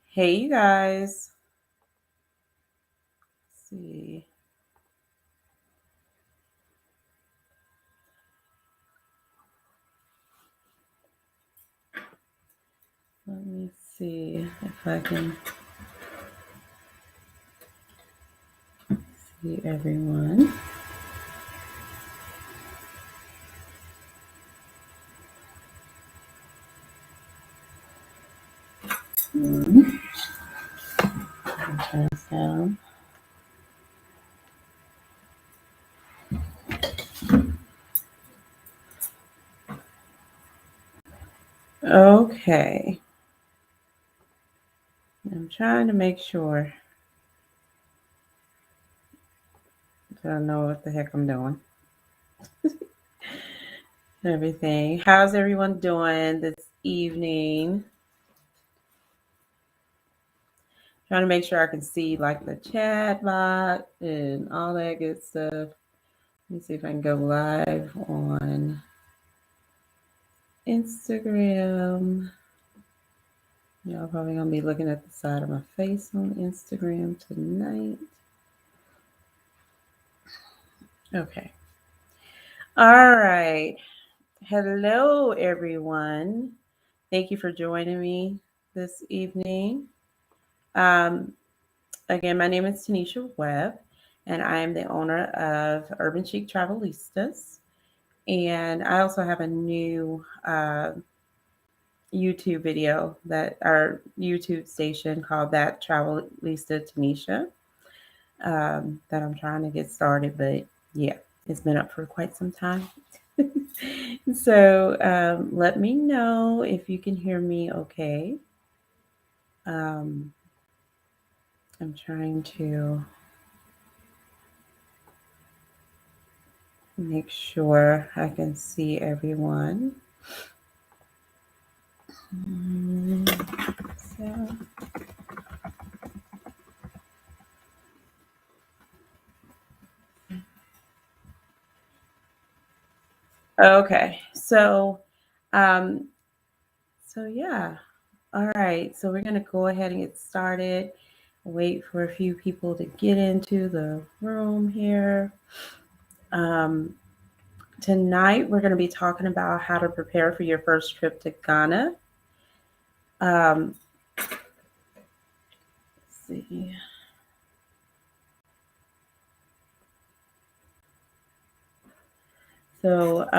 Hey, you guys. Let's see. Let me see if I can see everyone. Hmm. Turn this down. Okay. I'm trying to make sure that I know what the heck I'm doing. Everything. How's everyone doing this evening? Trying to make sure I can see like the chat box and all that good stuff. Let me see if I can go live on Instagram. Y'all probably gonna be looking at the side of my face on Instagram tonight. Okay. All right. Hello, everyone. Thank you for joining me this evening. Um, Again, my name is TaNisha Webb, and I am the owner of Urban Chic Travelistas. And I also have a new YouTube video that our YouTube station called That Travelista TaNisha that I'm trying to get started. But yeah, it's been up for quite some time. So let me know if you can hear me okay. Um, I'm trying to make sure I can see everyone. So, okay, um, so yeah, all right. So we're gonna go ahead and get started. Wait for a few people to get into the room here. Um, Tonight we're gonna be talking about how to prepare for your first trip to Ghana. Um, let's see. So,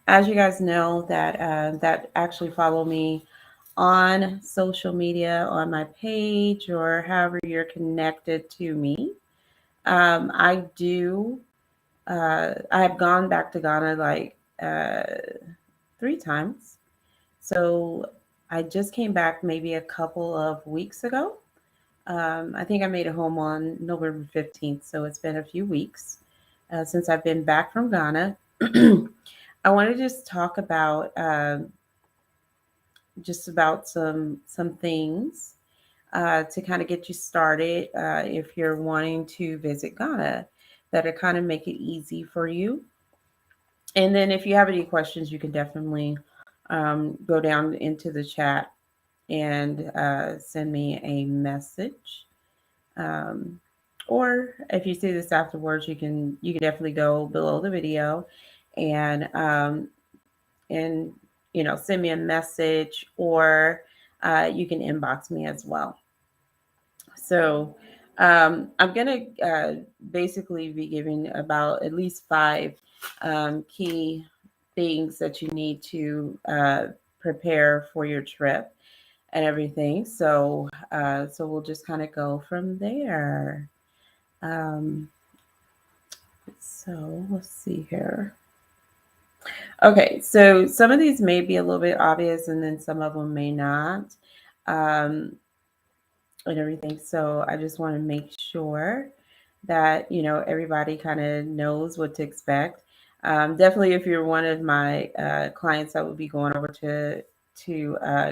as you guys know, that actually follow me on social media, on my page, or however you're connected to me. I do. I have gone back to Ghana like 3 times. So I just came back maybe a couple of weeks ago. I think I made it home on November 15th, so it's been a few weeks since I've been back from Ghana. I want to just talk about some things to kind of get you started if you're wanting to visit Ghana, that'll kind of make it easy for you. And then if you have any questions, you can definitely go down into the chat and send me a message. Um, or if you see this afterwards, you can definitely go below the video and and send me a message, or you can inbox me as well. So I'm gonna basically be giving about at least 5 key things that you need to prepare for your trip and everything. So we'll just kind of go from there. Um, so let's see here. Okay, so some of these may be a little bit obvious, and then some of them may not, um, and everything. So I just want to make sure that everybody kind of knows what to expect. Definitely, if you're one of my clients that would be going over to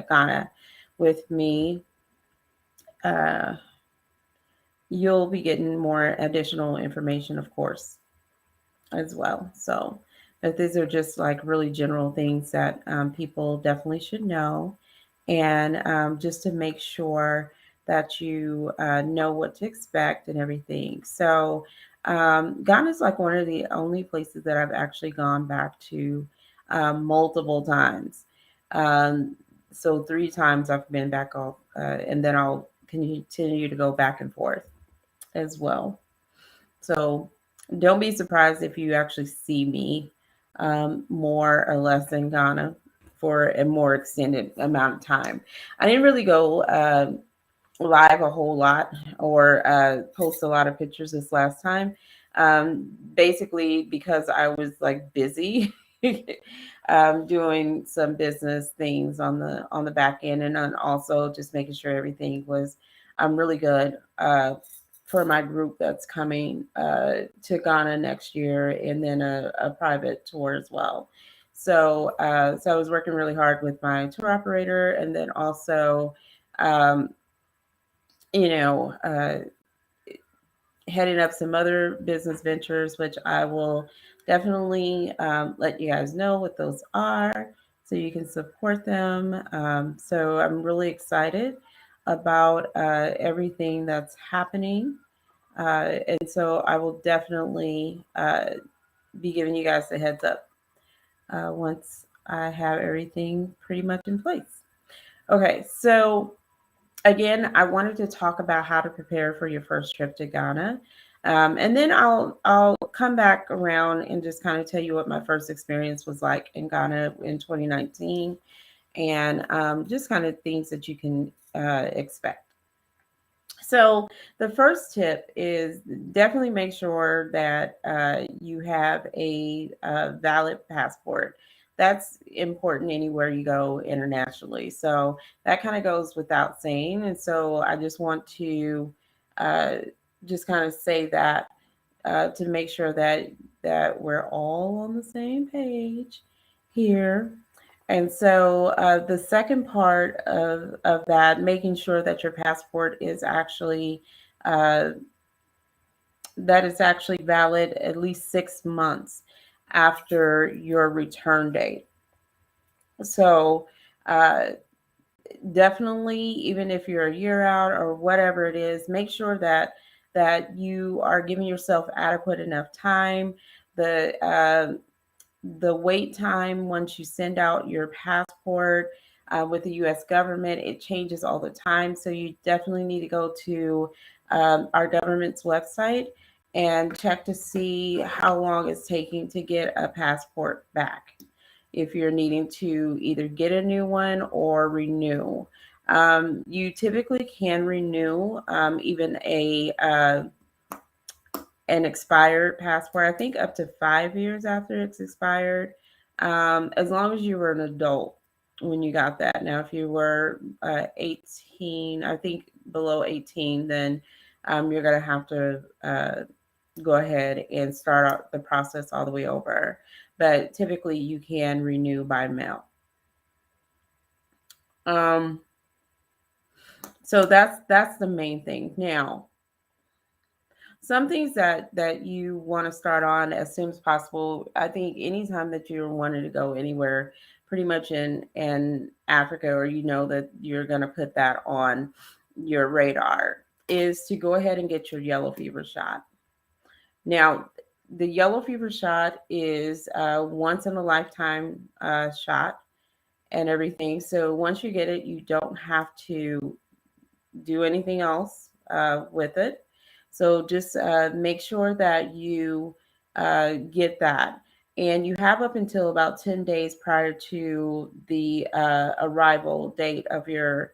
Ghana with me, uh, you'll be getting more additional information, of course, as well. So, but these are just like really general things that people definitely should know. and just to make sure that you know what to expect and everything. So, Ghana is like one of the only places that I've actually gone back to multiple times. Um, so, 3 times I've been back off, and then I'll continue to go back and forth as well. So don't be surprised if you actually see me more or less in Ghana for a more extended amount of time. I didn't really go live a whole lot or post a lot of pictures this last time. Basically because I was like busy doing some business things on the back end, and then also just making sure everything was really good for my group that's coming to Ghana next year, and then a private tour as well. So I was working really hard with my tour operator, and then also um, you know, heading up some other business ventures, which I will definitely let you guys know what those are so you can support them. So I'm really excited about everything that's happening. And so I will definitely be giving you guys a heads up once I have everything pretty much in place. Okay, so again, I wanted to talk about how to prepare for your first trip to Ghana. And then I'll come back around and just kind of tell you what my first experience was like in Ghana in 2019, and just kind of things that you can expect. So the first tip is definitely make sure that you have a, valid passport. That's important anywhere you go internationally. So that kind of goes without saying. And so I just want to uh, just kind of say that to make sure that we're all on the same page here. And so the second part of that, making sure that your passport is actually uh, that it's actually valid at least 6 months after your return date. So uh, definitely, even if you're a year out or whatever it is, make sure that you are giving yourself adequate enough time. The wait time once you send out your passport with the US government, it changes all the time. So you definitely need to go to our government's website and check to see how long it's taking to get a passport back if you're needing to either get a new one or renew. You typically can renew even a an expired passport. I think up to 5 years after it's expired, as long as you were an adult when you got that. Now, if you were 18, I think below 18, then you're going to have to go ahead and start out the process all the way over. But typically, you can renew by mail. Um, so that's the main thing. Now, some things that you want to start on as soon as possible. I think anytime that you're wanting to go anywhere, pretty much in Africa, or you know that you're going to put that on your radar, is to go ahead and get your yellow fever shot. Now, the yellow fever shot is a once in a lifetime shot and everything. So once you get it, you don't have to do anything else with it. So just make sure that you get that. And you have up until about 10 days prior to the arrival date of your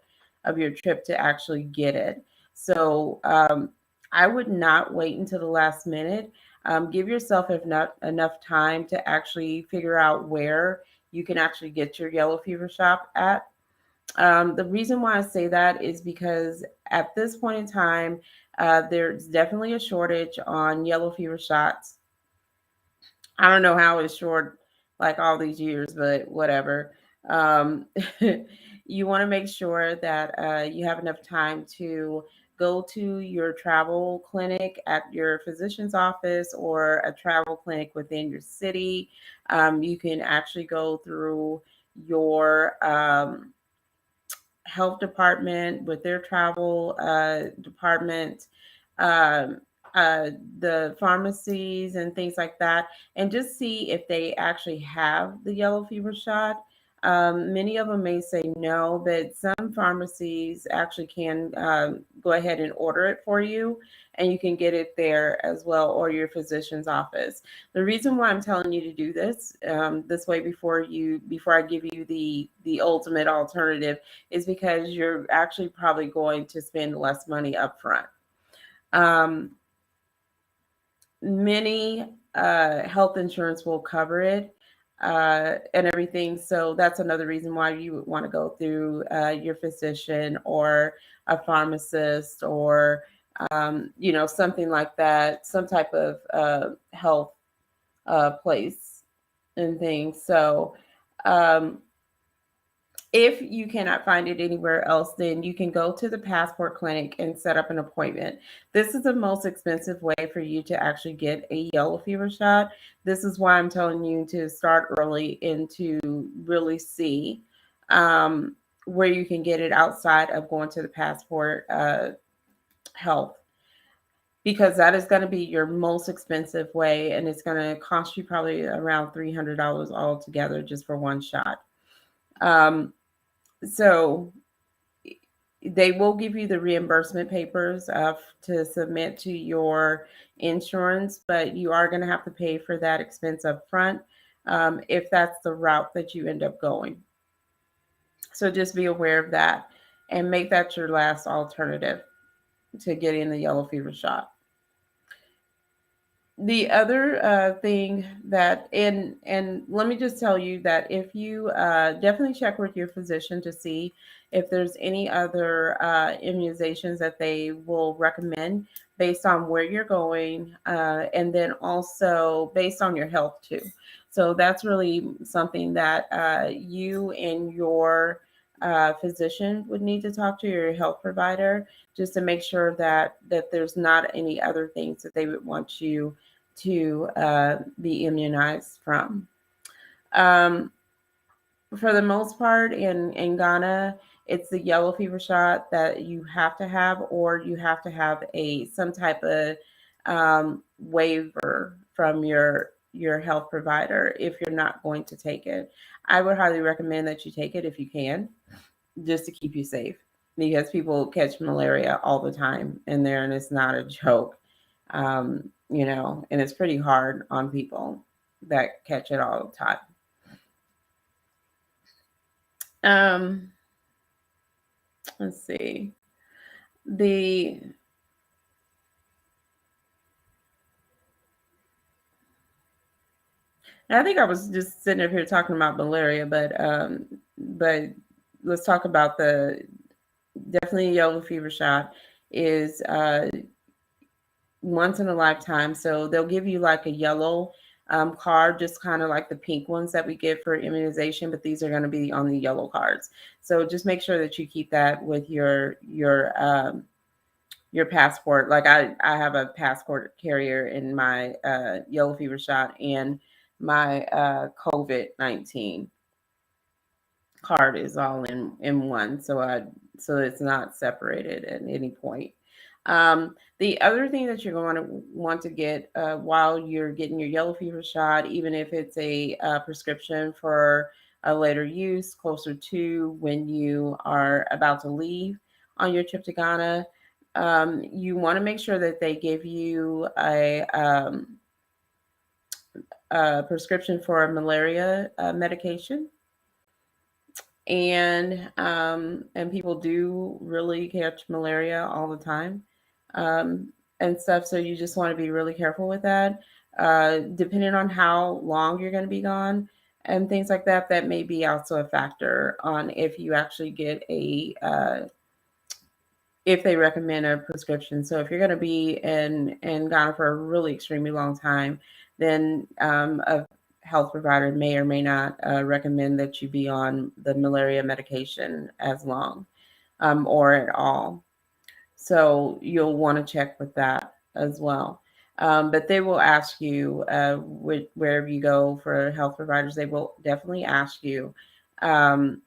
trip to actually get it. So I would not wait until the last minute. Give yourself enough time to actually figure out where you can actually get your yellow fever shot at. The reason why I say that is because at this point in time, there's definitely a shortage on yellow fever shots. I don't know how it's short like all these years, but whatever. Um, you want to make sure that you have enough time to go to your travel clinic at your physician's office or a travel clinic within your city. You can actually go through your health department, with their travel department, um, uh, the pharmacies and things like that, and just see if they actually have the yellow fever shot. Many of them may say no, but some pharmacies actually can go ahead and order it for you, and you can get it there as well, or your physician's office. The reason why I'm telling you to do this way before I give you the ultimate alternative is because you're actually probably going to spend less money up front. Um, Many health insurance will cover it and everything. So that's another reason why you would want to go through your physician or a pharmacist or something like that, some type of health place and things. So um, if you cannot find it anywhere else, then you can go to the passport clinic and set up an appointment. This is the most expensive way for you to actually get a yellow fever shot. This is why I'm telling you to start early and to really see where you can get it outside of going to the passport health, because that is going to be your most expensive way, and it's going to cost you probably around $300 altogether just for one shot. Um, so they will give you the reimbursement papers to submit to your insurance, but you are going to have to pay for that expense up front if that's the route that you end up going. So just be aware of that and make that your last alternative to getting the yellow fever shot. The other thing that, and let me just tell you that if you definitely check with your physician to see if there's any other immunizations that they will recommend based on where you're going, and then also based on your health too. So that's really something that you and your physician would need to talk to your health provider, just to make sure that there's not any other things that they would want you to be immunized from. Um, for the most part, in Ghana, it's the yellow fever shot that you have to have, or you have to have a some type of waiver from your health provider if you're not going to take it. I would highly recommend that you take it if you can, just to keep you safe, because people catch malaria all the time in there, and it's not a joke. And it's pretty hard on people that catch it all the time. Um, let's see. The I think I was just sitting up here talking about malaria, but let's talk about the definitely yellow fever shot is once in a lifetime. So they'll give you like a yellow card, just kind of like the pink ones that we get for immunization, but these are going to be on the yellow cards. So just make sure that you keep that with your passport. Like I have a passport carrier in my yellow fever shot and my COVID-19 card is all in one, so it's not separated at any point. The other thing that you're going to want to get while you're getting your yellow fever shot, even if it's a prescription for a later use, closer to when you are about to leave on your trip to Ghana, you want to make sure that they give you a prescription for a malaria medication, and people do really catch malaria all the time, um, and stuff. So you just want to be really careful with that. Depending on how long you're going to be gone and things like that, that may be also a factor on if you actually get a if they recommend a prescription. So if you're going to be in Ghana for a really extremely long time, then a health provider may or may not recommend that you be on the malaria medication as long or at all. So you'll want to check with that as well. But they will ask you wherever you go for health providers, they will definitely ask you um,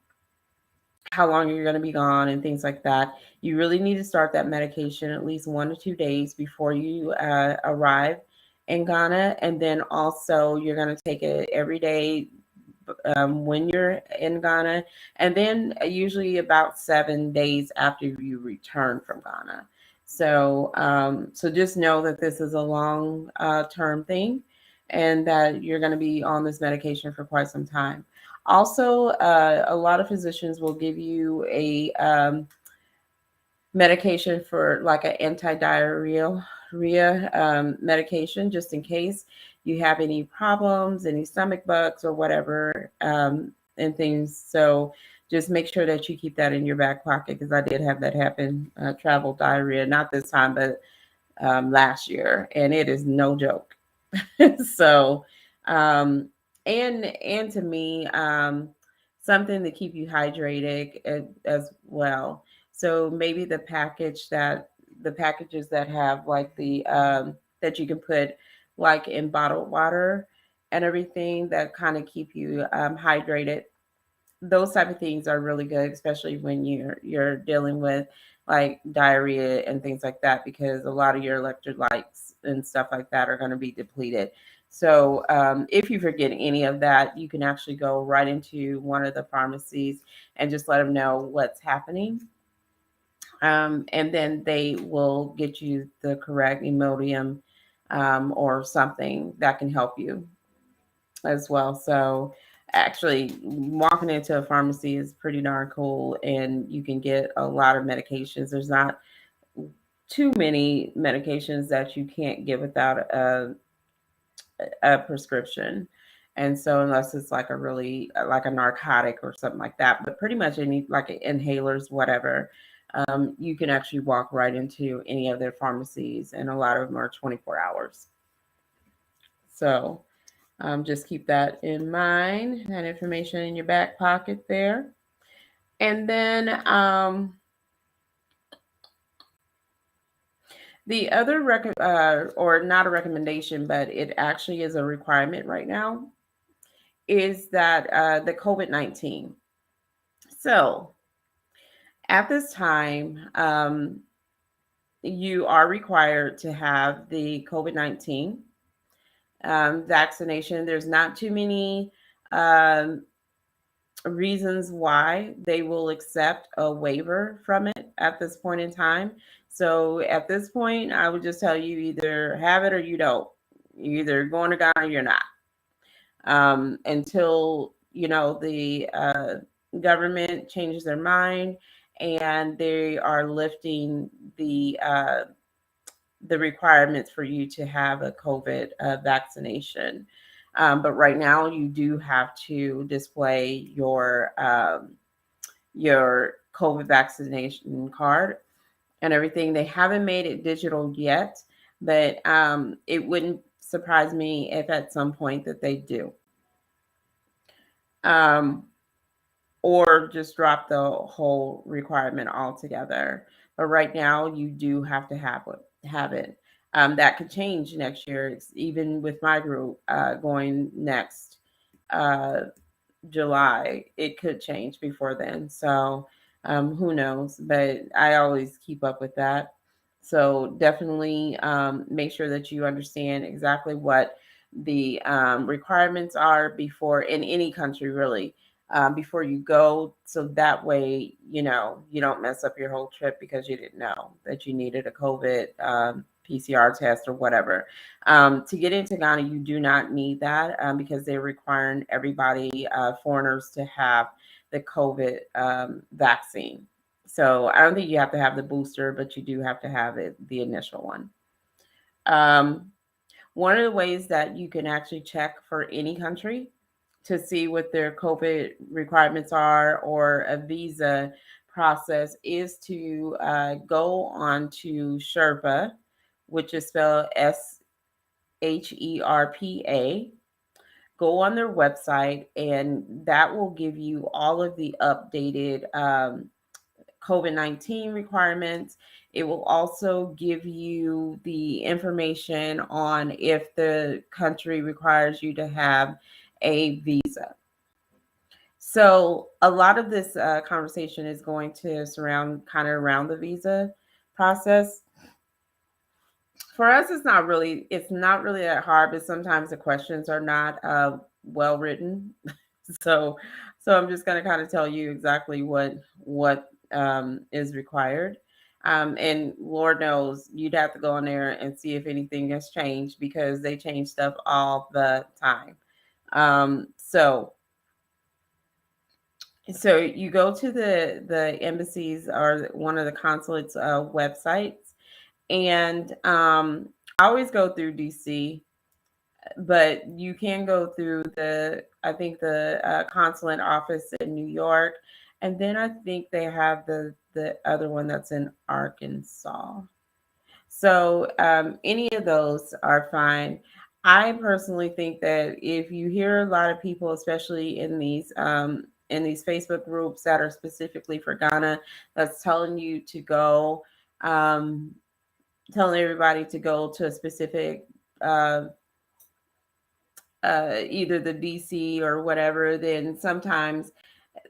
how long you're going to be gone and things like that. You really need to start that medication at least 1 to 2 days before you arrive in Ghana. And then also, you're going to take it every day when you're in Ghana, and then usually about 7 days after you return from Ghana. So just know that this is a long term thing, and that you're going to be on this medication for quite some time. Also, a lot of physicians will give you a medication for like an anti-diarrhea medication, just in case you have any problems, any stomach bugs or whatever, and things. So just make sure that you keep that in your back pocket, because I did have that happen, travel diarrhea, not this time, but last year, and it is no joke. So, um, and to me, something to keep you hydrated as well. So maybe the packages that have like the that you can put like in bottled water and everything, that kind of keep you hydrated. Those type of things are really good, especially when you're dealing with like diarrhea and things like that, because a lot of your electrolytes and stuff like that are going to be depleted. So if you forget any of that, you can actually go right into one of the pharmacies and just let them know what's happening, and then they will get you the correct Imodium, or something that can help you as well. So actually, walking into a pharmacy is pretty darn cool, and you can get a lot of medications. There's not too many medications that you can't get without a prescription. And so unless it's like a really like a narcotic or something like that, but pretty much any like inhalers, whatever, you can actually walk right into any of their pharmacies, and a lot of them are 24 hours. So just keep that in mind, that information in your back pocket there. And then the other or not a recommendation, but it actually is a requirement right now, is that the COVID-19. So at this time, you are required to have the COVID-19 vaccination. There's not too many um, reasons why they will accept a waiver from it at this point in time. So at this point, I would just tell you, either have it or you don't. You're either going to Ghana or you're not. Until the government changes their mind and they are lifting the requirements for you to have a COVID vaccination. But right now, you do have to display your COVID vaccination card and everything. They haven't made it digital yet, but it wouldn't surprise me if at some point that they do. Um, or just drop the whole requirement altogether. But right now, you do have to have it. That could change next year. Even with my group going next uh, July, it could change before then. So who knows? But I always keep up with that. So definitely make sure that you understand exactly what the requirements are before, in any country really, before you go. So that way, you don't mess up your whole trip because you didn't know that you needed a COVID PCR test or whatever. To get into Ghana, you do not need that because they're requiring everybody, foreigners, to have the COVID vaccine. So I don't think you have to have the booster, but you do have to have it, the initial one. Um, One of the ways that you can actually check for any country to see what their COVID requirements are, or a visa process, is to go on to Sherpa, which is spelled SHERPA. Go on their website, and that will give you all of the updated COVID-19 requirements. It will also give you the information on if the country requires you to have a visa. So a lot of this conversation is going to surround kind of around the visa process. For us, it's not really that hard, but sometimes the questions are not well written. So so I'm just going to kind of tell you exactly what is required. And Lord knows you'd have to go in there and see if anything has changed because they change stuff all the time. So you go to the embassies or one of the consulates websites, and I always go through DC, but you can go through I think the consulate office in New York, and then I think they have the other one that's in Arkansas. So any of those are fine. I personally think that if you hear a lot of people, especially in these Facebook groups that are specifically for Ghana, that's telling you to go, um, telling everybody to go to a specific uh, either the DC or whatever, then sometimes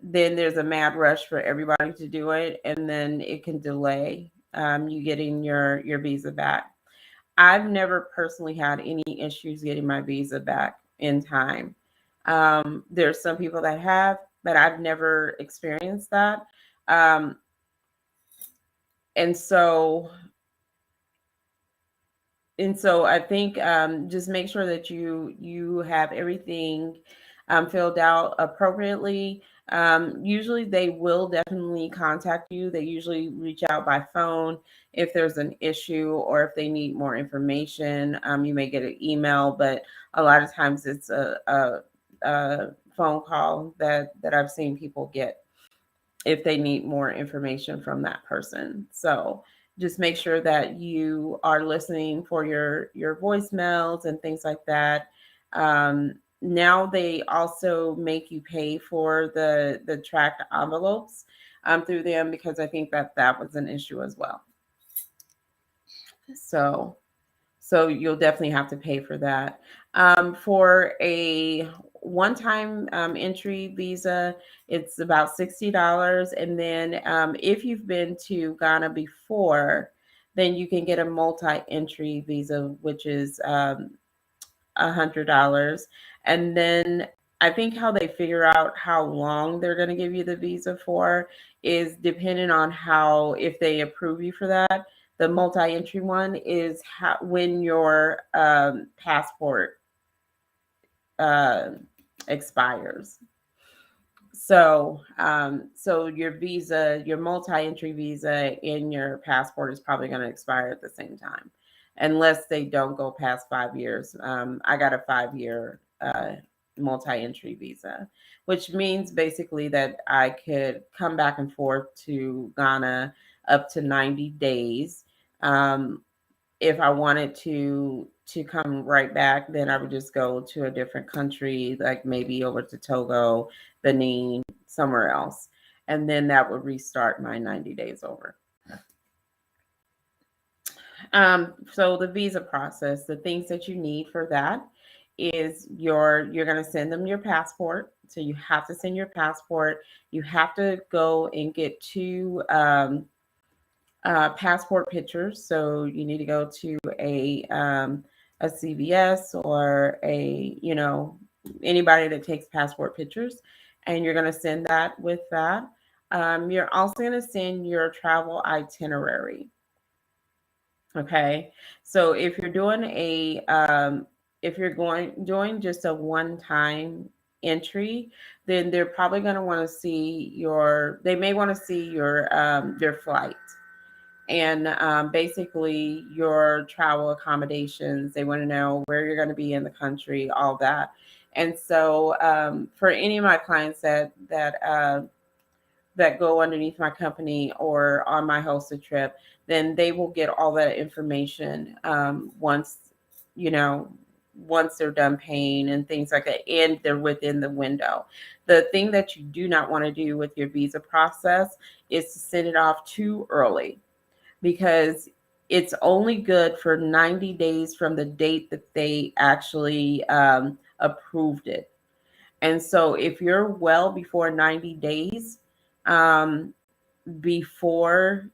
then there's a mad rush for everybody to do it, and then it can delay you getting your visa back. I've never personally had any issues getting my visa back in time. There's some people that have, but I've never experienced that. Um, and so and so I think just make sure that you have everything filled out appropriately. Usually they will definitely contact you. They usually reach out by phone if there's an issue or if they need more information. You may get an email, but a lot of times it's a phone call that I've seen people get if they need more information from that person. So just make sure that you are listening for your voicemails and things like that. Now they also make you pay for the tracked envelopes through them because I think that was an issue as well. So so you'll definitely have to pay for that. For a one-time entry visa, it's about $60. And then if you've been to Ghana before, then you can get a multi-entry visa, which is $100. And then I think how they figure out how long they're going to give you the visa for is depending on how, if they approve you for that. The multi-entry one is when your passport uh, expires. So your visa, your multi-entry visa in your passport is probably going to expire at the same time, unless they don't go past 5 years. I got a 5 year multi-entry visa, which means basically that I could come back and forth to Ghana up to 90 days. Um, if I wanted to come right back, then I would just go to a different country, like maybe over to Togo, Benin, somewhere else. And then that would restart my 90 days over. So the visa process, the things that you need for that is you're going to send them your passport. So you have to send your passport. You have to go and get two passport pictures. So you need to go to a CVS or anybody that takes passport pictures, and you're going to send that with that. You're also going to send your travel itinerary. Okay, so if you're going doing just a one time entry, then they're probably going to want to see they may want to see your flight and basically your travel accommodations. They want to know where you're going to be in the country, all that. And so for any of my clients that go underneath my company or on my hosted trip, then they will get all that information you know, once they're done paying and things like that, and they're within the window. The thing that you do not want to do with your visa process is to send it off too early, because it's only good for 90 days from the date that they actually approved it. And so if you're well before 90 days, um, before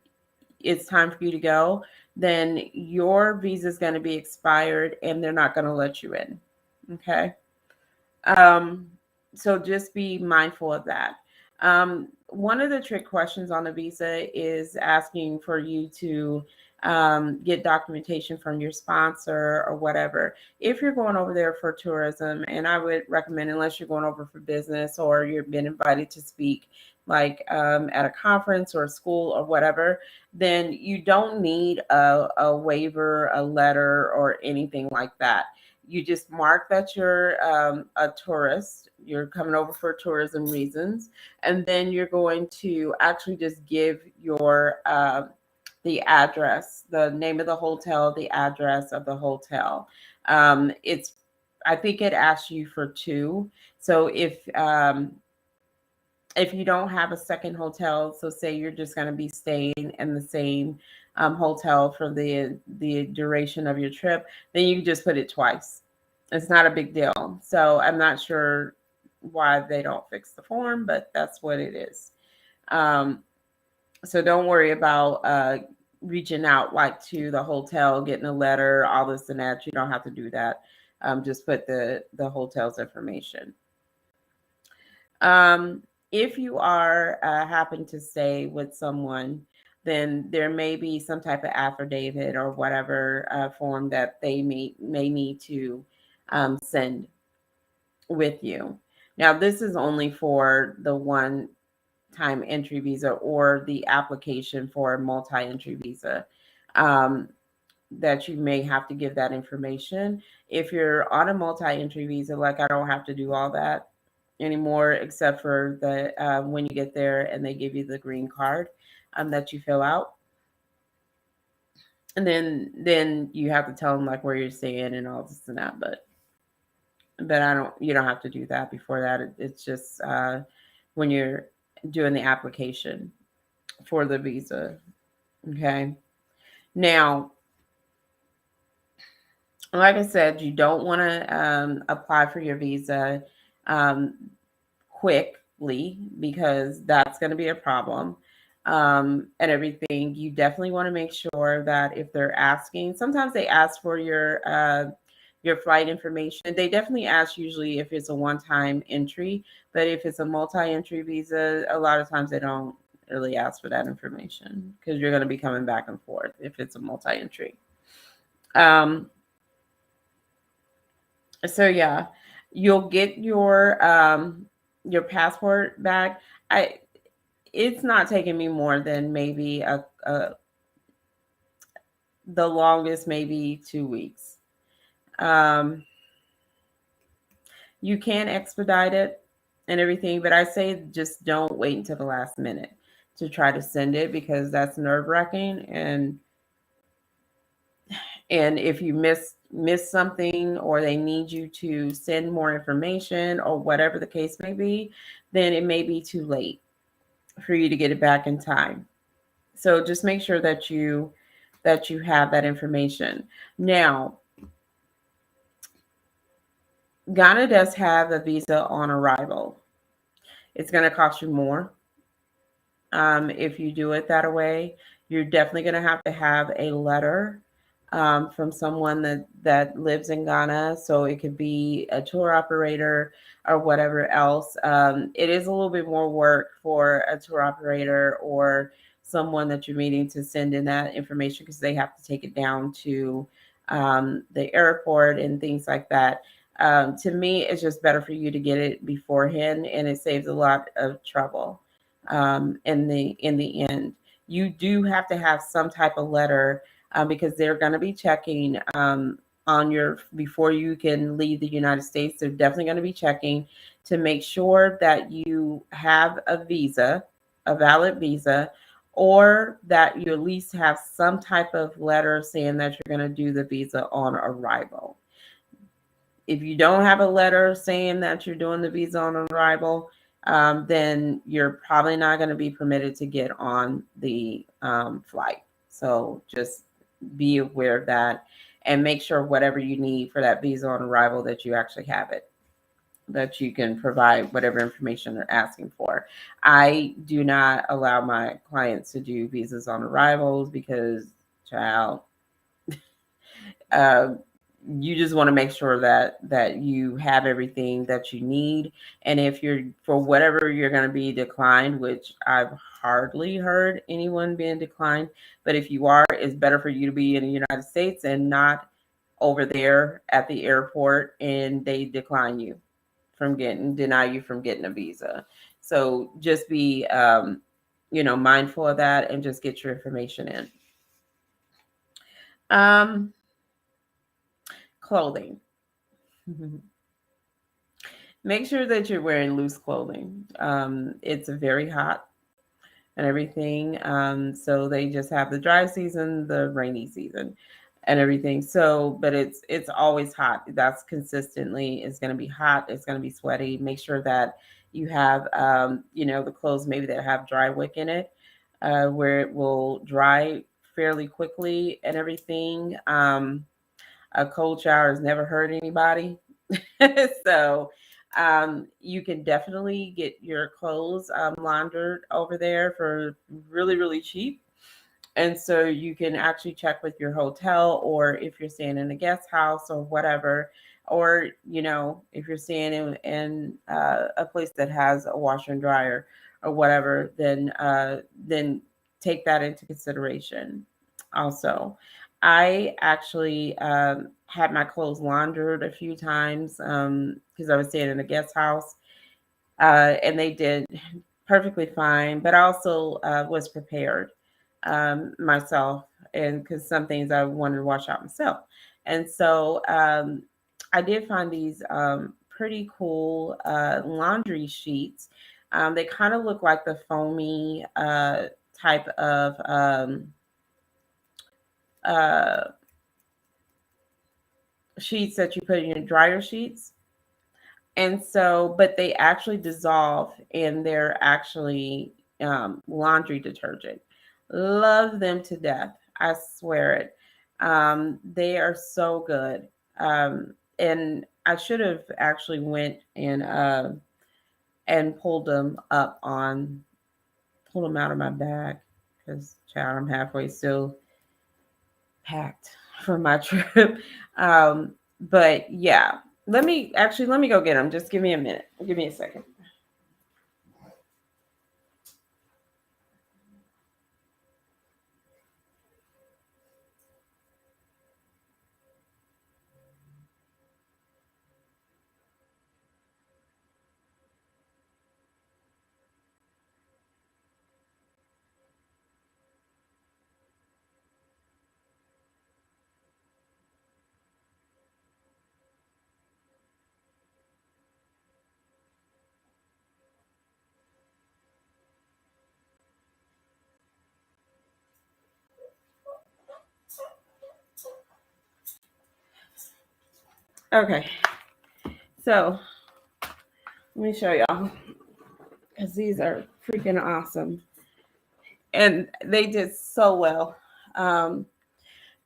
it's time for you to go, then your visa is going to be expired and they're not going to let you in. Okay. Um, so just be mindful of that. One of the trick questions on the visa is asking for you to get documentation from your sponsor or whatever. If you're going over there for tourism, and I would recommend, unless you're going over for business or you've been invited to speak, like at a conference or a school or whatever, then you don't need a waiver, a letter, or anything like that. You just mark that you're a tourist, you're coming over for tourism reasons, and then you're going to actually just give your the address, the name of the hotel, the address of the hotel. It's I think it asks you for two. So if you don't have a second hotel, so say you're just going to be staying in the same hotel for the duration of your trip, then you can just put it twice. It's not a big deal. So I'm not sure why they don't fix the form, but that's what it is. Um, so don't worry about reaching out like to the hotel, getting a letter, all this and that. You don't have to do that. Just put the hotel's information. Um, if you are happen to stay with someone, then there may be some type of affidavit or whatever form that they may need to send with you. Now, this is only for the one time entry visa or the application for a multi entry visa. Um, that you may have to give that information. If you're on a multi-entry visa, like I don't have to do all that anymore, except for the when you get there and they give you the green card that you fill out, and then you have to tell them like where you're staying and all this and that. But I don't you don't have to do that before that. It's just when you're doing the application for the visa. Okay. Now, like I said, you don't want to apply for your visa um, quickly because that's going to be a problem and everything. You definitely want to make sure that if they're asking, sometimes they ask for your flight information. They definitely ask usually if it's a one-time entry, but if it's a multi-entry visa, a lot of times they don't really ask for that information because you're going to be coming back and forth if it's a multi-entry. Um, so yeah, you'll get your passport back. I It's not taking me more than maybe a the longest maybe 2 weeks. Um, you can expedite it and everything, but I say just don't wait until the last minute to try to send it because that's nerve wracking and if you miss something or they need you to send more information or whatever the case may be, then it may be too late for you to get it back in time. So just make sure that you have that information. Now, Ghana does have a visa on arrival. It's going to cost you more if you do it that way. You're definitely going to have a letter from someone that lives in Ghana. So it could be a tour operator or whatever else. It is a little bit more work for a tour operator or someone that you're meeting to send in that information because they have to take it down to the airport and things like that. To me, it's just better for you to get it beforehand, and it saves a lot of trouble in the end. You do have to have some type of letter because they're going to be checking on your before you can leave the United States. They're definitely going to be checking to make sure that you have a visa, a valid visa, or that you at least have some type of letter saying that you're going to do the visa on arrival. If you don't have a letter saying that you're doing the visa on arrival, then you're probably not going to be permitted to get on the flight. So just be aware of that and make sure whatever you need for that visa on arrival that you actually have it. that you can provide whatever information they're asking for. I do not allow my clients to do visas on arrivals because, child, uh, you just want to make sure that you have everything that you need. And if you're, for whatever you're going to be declined, which I've hardly heard anyone being declined, but if you are, it's better for you to be in the United States and not over there at the airport and they deny you from getting a visa. So just be mindful of that and just get your information in. Clothing. Make sure that you're wearing loose clothing. It's very hot and everything. So they just have the dry season, the rainy season, and everything. So, but it's always hot. That's consistently. It's going to be hot. It's going to be sweaty. Make sure that you have the clothes maybe that have dry wick in it, where it will dry fairly quickly and everything. A cold shower has never hurt anybody. So you can definitely get your clothes laundered over there for really, really cheap. And so you can actually check with your hotel, or if you're staying in a guest house or whatever, or, if you're staying in a place that has a washer and dryer or whatever, then take that into consideration also. I actually had my clothes laundered a few times because I was staying in a guest house, and they did perfectly fine. But I also was prepared myself, and because some things I wanted to wash out myself, and so I did find these pretty cool laundry sheets. They kind of look like the foamy type of uh, sheets that you put in your dryer sheets. And so, but they actually dissolve and they're actually laundry detergent. Love them to death. I swear it. They are so good. And I should have actually went and pulled them out of my bag because, child, I'm halfway still packed for my trip. But yeah, let me go get them. Just give me a minute. Give me a second. Okay, so let me show y'all because these are freaking awesome, and they did so well. Um,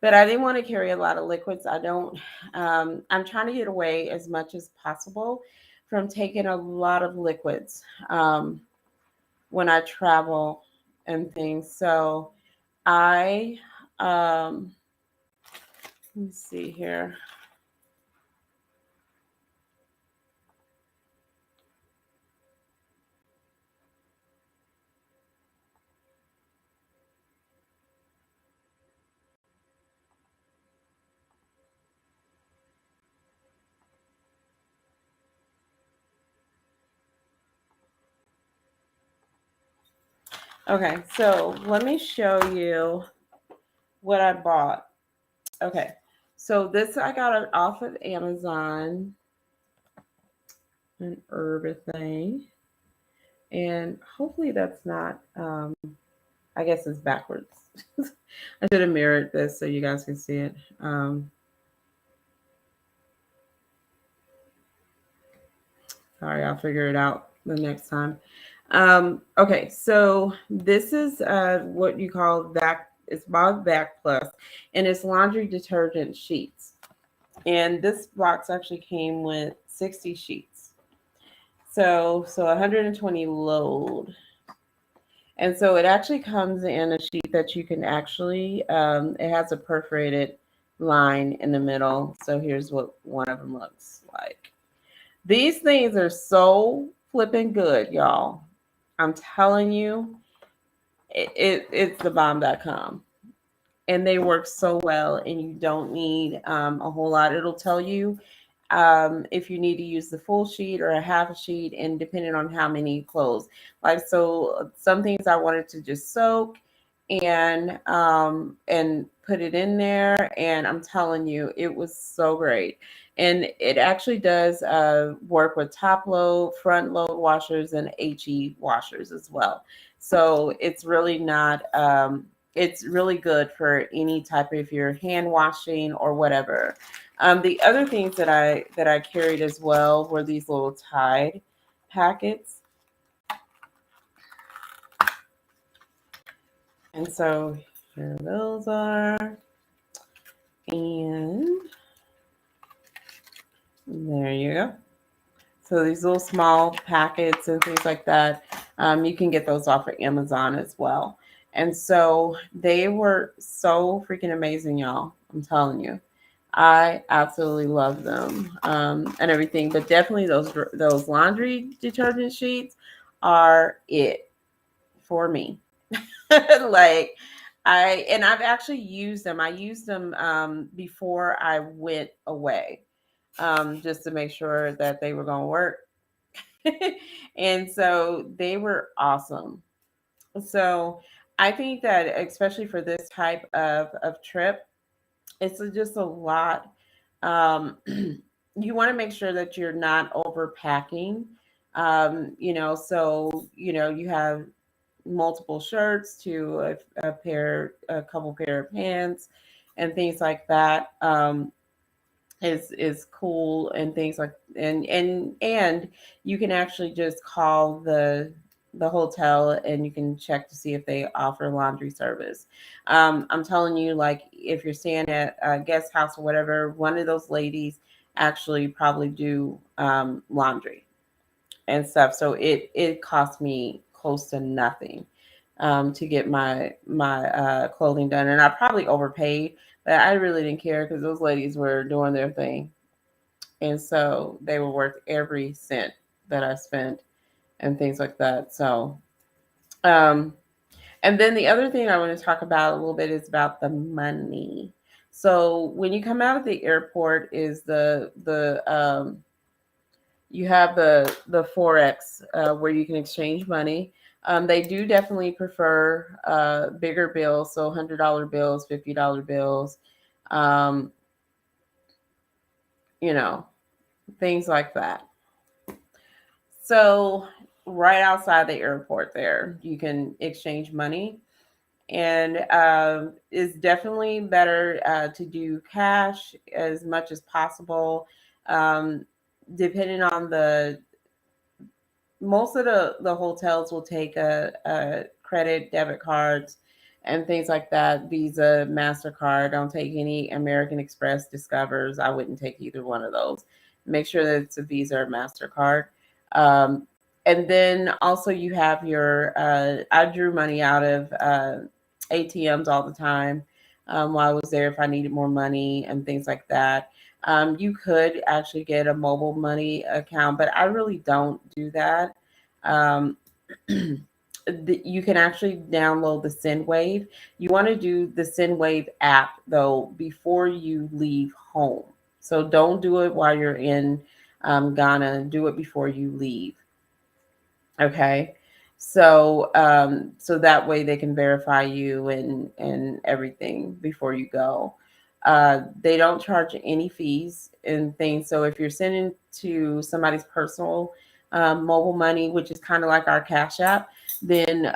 but I didn't want to carry a lot of liquids. I don't. I'm trying to get away as much as possible from taking a lot of liquids when I travel and things. So I let me see here. Okay, so let me show you what I bought. Okay, so this I got it off of Amazon and everything, and hopefully that's not. I guess it's backwards. I should have mirrored this so you guys can see it. Sorry, I'll figure it out the next time. Okay, so this is what you call Vac. It's called Vac Plus, and it's laundry detergent sheets. And this box actually came with 60 sheets. So 120 load. And so it actually comes in a sheet that you can actually, it has a perforated line in the middle. So here's what one of them looks like. These things are so flipping good, y'all. I'm telling you, it's the bomb.com. And they work so well, and you don't need a whole lot. It'll tell you if you need to use the full sheet or a half a sheet, and depending on how many clothes. Like, so some things I wanted to just soak and put it in there, and I'm telling you, it was so great. And it actually does work with top load, front load washers, and HE washers as well. So it's really not. It's really good for any type of your hand washing or whatever. The other things that I carried as well were these little Tide packets, and so here those are, and there you go. So these little small packets and things like that, you can get those off of Amazon as well. And so they were so freaking amazing, y'all. I'm telling you. I absolutely love them and everything, but definitely those laundry detergent sheets are it for me. Like I've actually used them. I used them before I went away, just to make sure that they were going to work. And so they were awesome. So I think that especially for this type of trip, it's just a lot. You want to make sure that you're not overpacking. So you have multiple shirts to a couple pair of pants, and things like that. Is cool, and things like, and you can actually just call the hotel, and you can check to see if they offer laundry service. I'm telling you, like, if you're staying at a guest house or whatever, one of those ladies actually probably do laundry and stuff. So it cost me close to nothing to get my clothing done, and I probably overpaid, but I really didn't care because those ladies were doing their thing, and so they were worth every cent that I spent and things like that. So, um, and then the other thing I want to talk about a little bit is about the money. So when you come out of the airport, is the you have the forex where you can exchange money. They do definitely prefer bigger bills, so $100 bills, $50 bills, um, you know, things like that. So right outside the airport, there you can exchange money, and it's definitely better to do cash as much as possible. Um, Depending on the most of the hotels will take a credit, debit cards, and things like that. Visa, Mastercard. Don't take any American Express, Discovers. I wouldn't take either one of those. Make sure that it's a Visa or Mastercard. Um, and then also you have your. I drew money out of ATMs all the time while I was there if I needed more money and things like that. You could actually get a mobile money account, but I really don't do that. Um, you can actually download the SendWave. You want to do the SendWave app though before you leave home. So don't do it while you're in Ghana. Do it before you leave. Okay. So that way they can verify you and everything before you go. They don't charge any fees and things. So if you're sending to somebody's personal mobile money, which is kind of like our Cash App, then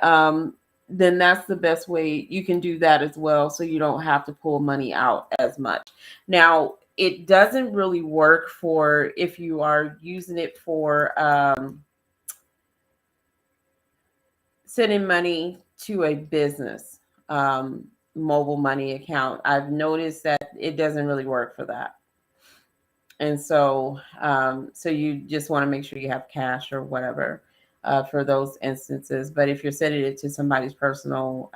that's the best way you can do that as well. So you don't have to pull money out as much. Now, it doesn't really work for if you are using it for sending money to a business um, mobile money account. I've noticed that it doesn't really work for that. And so you just want to make sure you have cash or whatever for those instances. But if you're sending it to somebody's personal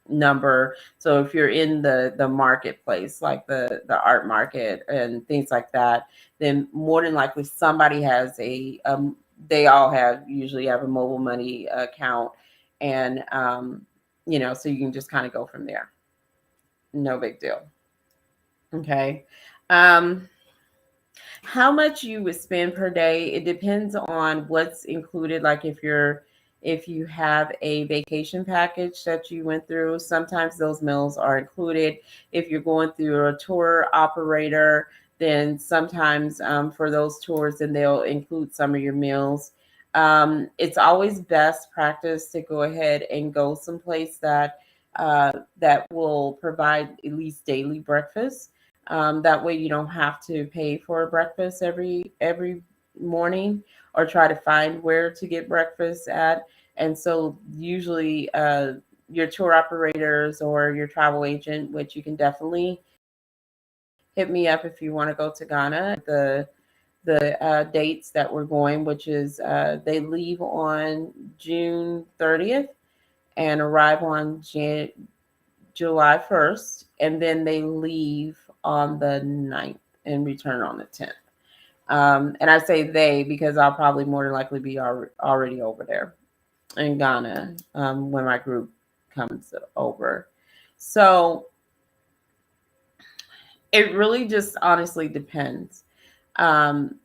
number, so if you're in the marketplace, like the art market and things like that, then more than likely somebody has they all have usually have a mobile money account, and so you can just kind of go from there. No big deal. Okay. Um, how much you would spend per day, it depends on what's included. Like if you have a vacation package that you went through, sometimes those meals are included. If you're going through a tour operator, then sometimes for those tours, then they'll include some of your meals. It's always best practice to go ahead and go someplace that will provide at least daily breakfast. That way you don't have to pay for breakfast every morning or try to find where to get breakfast at. And so usually your tour operators or your travel agent, which you can definitely hit me up if you want to go to Ghana. The dates that we're going, which is they leave on June 30th and arrive on July 1st, and then they leave on the 9th and return on the 10th. And I say they because I'll probably more than likely be already over there in Ghana when my group comes over. So it really just honestly depends. Um,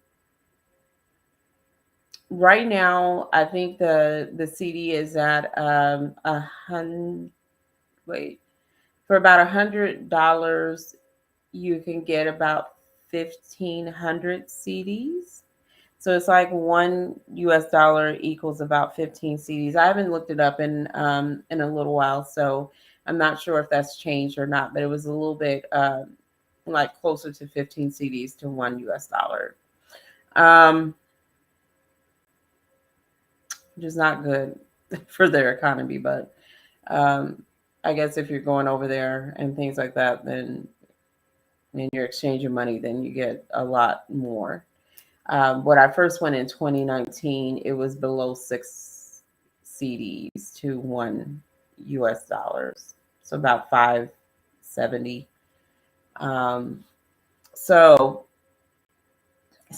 right now, I think the CD is at a hundred. Wait, for about $100, you can get about 1,500 CDs. So it's like $1 equals about 15 CDs. I haven't looked it up in a little while, so I'm not sure if that's changed or not. But it was a little bit like closer to 15 CDs to $1. Um, which is not good for their economy, but um, I guess if you're going over there and things like that, then and you're exchanging money, then you get a lot more. When I first went in 2019, it was below 6 CDs to $1, so about 570. Um, so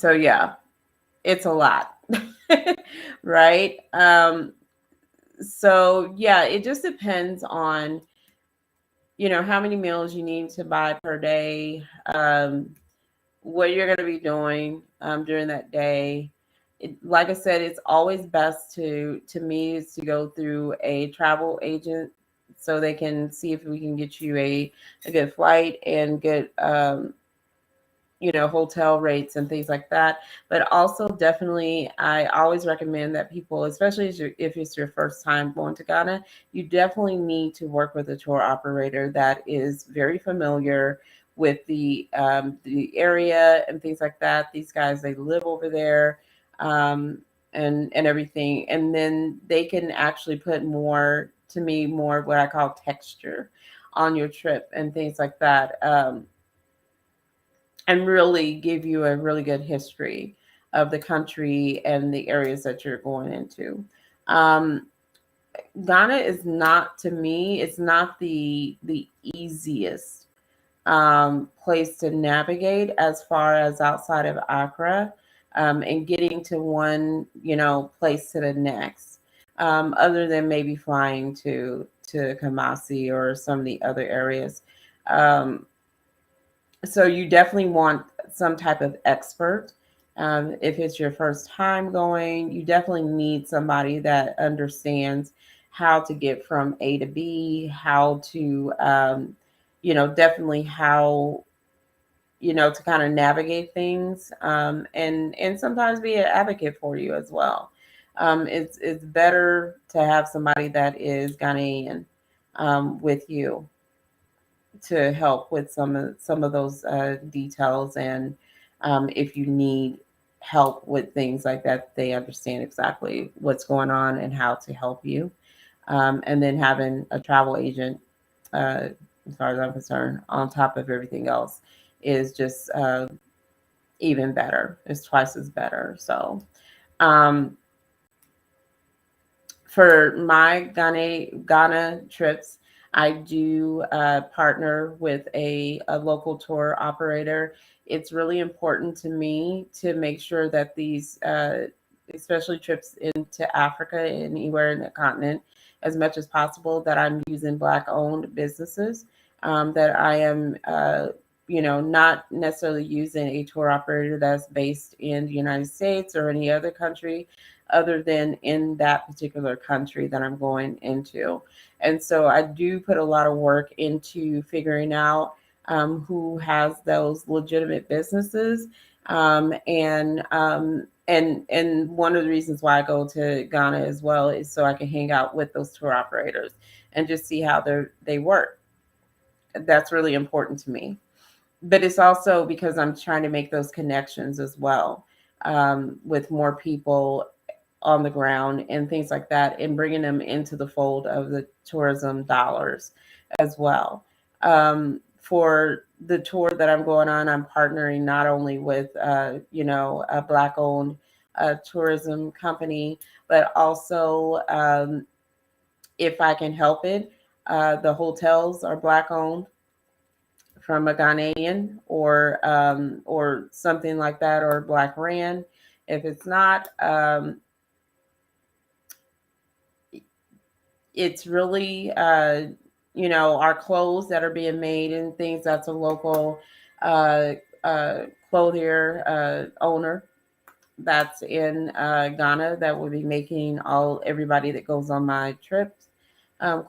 yeah, it's a lot, right? So yeah, it just depends on how many meals you need to buy per day. What you're going to be doing during that day. Like I said, it's always best to me is to go through a travel agent so they can see if we can get you a good flight and good hotel rates and things like that. But also, definitely, I always recommend that people, especially if it's your first time going to Ghana, you definitely need to work with a tour operator that is very familiar with the area and things like that. These guys, they live over there, and everything, and then they can actually put more, to me, more what I call texture on your trip and things like that. And really give you a really good history of the country and the areas that you're going into. Um, Ghana is not, to me, it's not the easiest place to navigate as far as outside of Accra, and getting to one place to the next. Other than maybe flying to Kumasi or some of the other areas. Um, so you definitely want some type of expert. If it's your first time going, you definitely need somebody that understands how to get from A to B, how to, definitely how, to kind of navigate things, and sometimes be an advocate for you as well. It's better to have somebody that is Ghanaian with you to help with some of those details, and if you need help with things like that, they understand exactly what's going on and how to help you. And then having a travel agent, as far as I'm concerned, on top of everything else, is just even better. It's twice as better. So, um, for my Ghana trips, I do partner with a local tour operator. It's really important to me to make sure that these, especially trips into Africa and anywhere in the continent, as much as possible, that I'm using Black owned businesses, that I am, not necessarily using a tour operator that's based in the United States or any other country other than in that particular country that I'm going into. And so I do put a lot of work into figuring out who has those legitimate businesses. And one of the reasons why I go to Ghana as well is so I can hang out with those tour operators and just see how they work. That's really important to me. But it's also because I'm trying to make those connections as well, with more people on the ground and things like that, and bringing them into the fold of the tourism dollars as well. For the tour that I'm going on, I'm partnering not only with, a Black owned tourism company, but also, if I can help it, the hotels are Black owned from a Ghanaian or something like that, or Black ran. If it's not, it's really, our clothes that are being made and things. That's a local uh, clothier owner that's in Ghana that will be making everybody that goes on my trips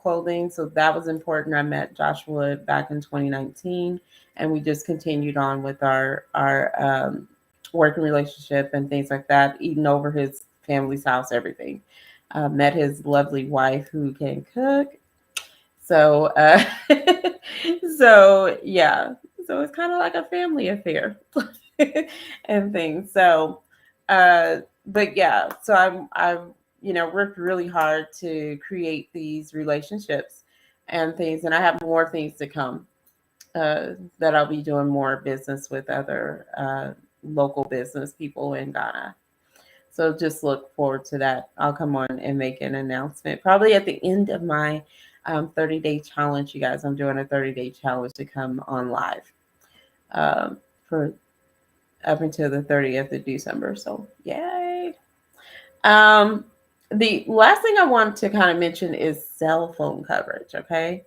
clothing. So that was important. I met Joshua back in 2019, and we just continued on with our working relationship and things like that. Eating over his family's house, everything. Met his lovely wife who can cook. So, so yeah, so it's kind of like a family affair and things. So, but yeah, so I've worked really hard to create these relationships and things, and I have more things to come, that I'll be doing more business with other local business people in Ghana. So just look forward to that. I'll come on and make an announcement probably at the end of my 30-day challenge. You guys, I'm doing a 30-day challenge to come on live, for up until the 30th of December. So yay. Um, the last thing I want to kind of mention is cell phone coverage. Okay.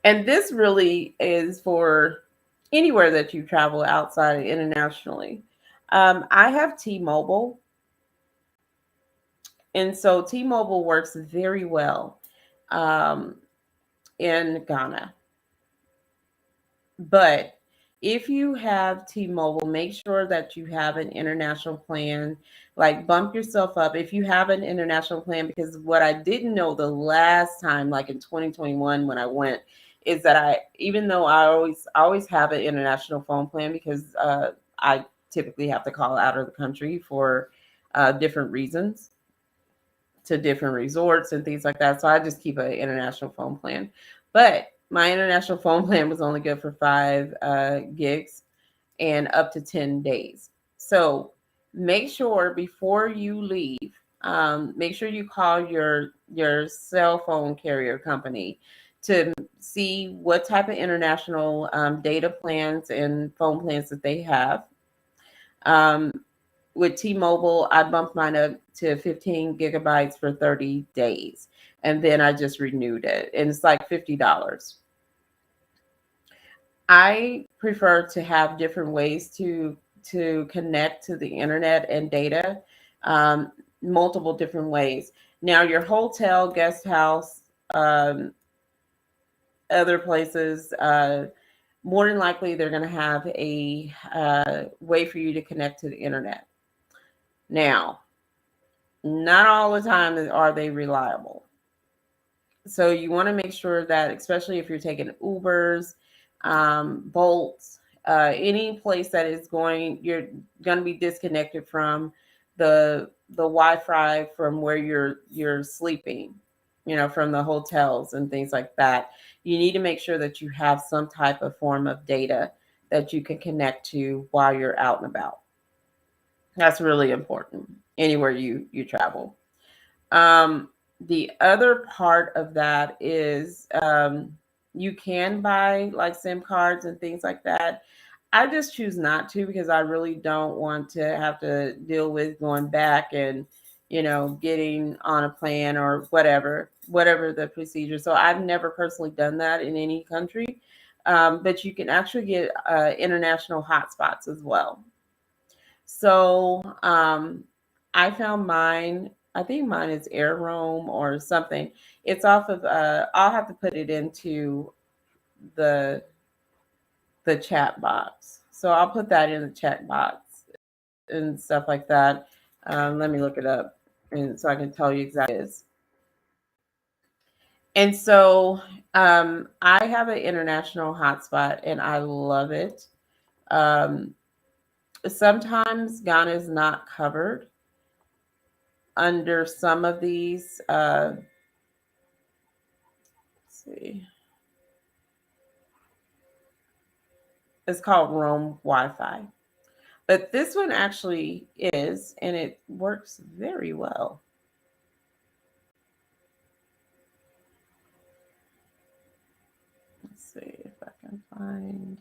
And this really is for anywhere that you travel outside internationally. I have T-Mobile. And so T-Mobile works very well um, in Ghana. But if you have T-Mobile, make sure that you have an international plan. Like bump yourself up if you have an international plan, because what I didn't know the last time, like in 2021 when I went, is that even though I always have an international phone plan because I typically have to call out of the country for different reasons, to different resorts and things like that. So I just keep an international phone plan. But my international phone plan was only good for 5 gigs and up to 10 days. So make sure before you leave, make sure you call your cell phone carrier company to see what type of international data plans and phone plans that they have. Um, with T-Mobile, I bumped mine up to 15 gigabytes for 30 days. And then I just renewed it. And it's like $50. I prefer to have different ways to connect to the internet and data, um, multiple different ways. Now, your hotel, guest house, um, other places, more than likely they're going to have a way for you to connect to the internet. Now, not all the time are they reliable. So you want to make sure that, especially if you're taking Ubers, Bolts, any place that you're going to be disconnected from the Wi-Fi from where you're sleeping, from the hotels and things like that. You need to make sure that you have some type of form of data that you can connect to while you're out and about. That's really important anywhere you travel. Um, the other part of that is you can buy like SIM cards and things like that. I just choose not to because I really don't want to have to deal with going back and, getting on a plan or whatever the procedure. So I've never personally done that in any country. But you can actually get international hotspots as well. So I found mine. I think mine is Air Roam or something. It's off of. I'll have to put it into the the chat box. So I'll put that in the chat box and stuff like that. Let me look it up, and so I can tell you exactly what it is. And so I have an international hotspot, and I love it. Um, Sometimes Ghana is not covered under some of these. Let's see, it's called Roam Wi-Fi, but this one actually is, and it works very well. Let's see if I can find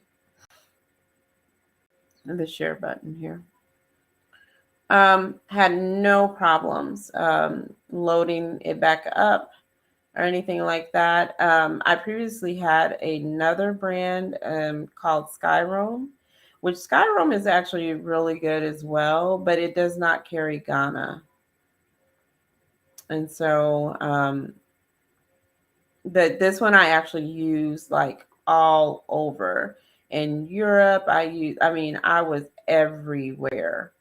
the share button here. Had no problems loading it back up or anything like that. I previously had another brand called Skyroam, which Skyroam is actually really good as well, but it does not carry Ghana. And so, but this one I actually use like all over. In Europe, I was everywhere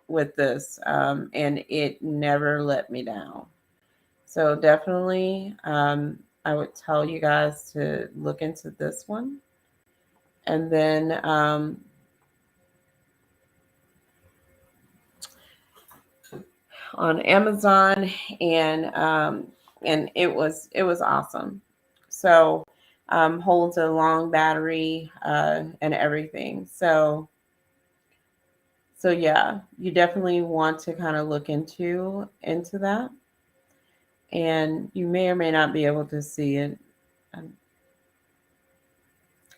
with this, and it never let me down. So definitely, I would tell you guys to look into this one. And then on Amazon, and it was awesome. So holds a long battery and everything. So yeah, you definitely want to kind of look into that, and you may or may not be able to see it um,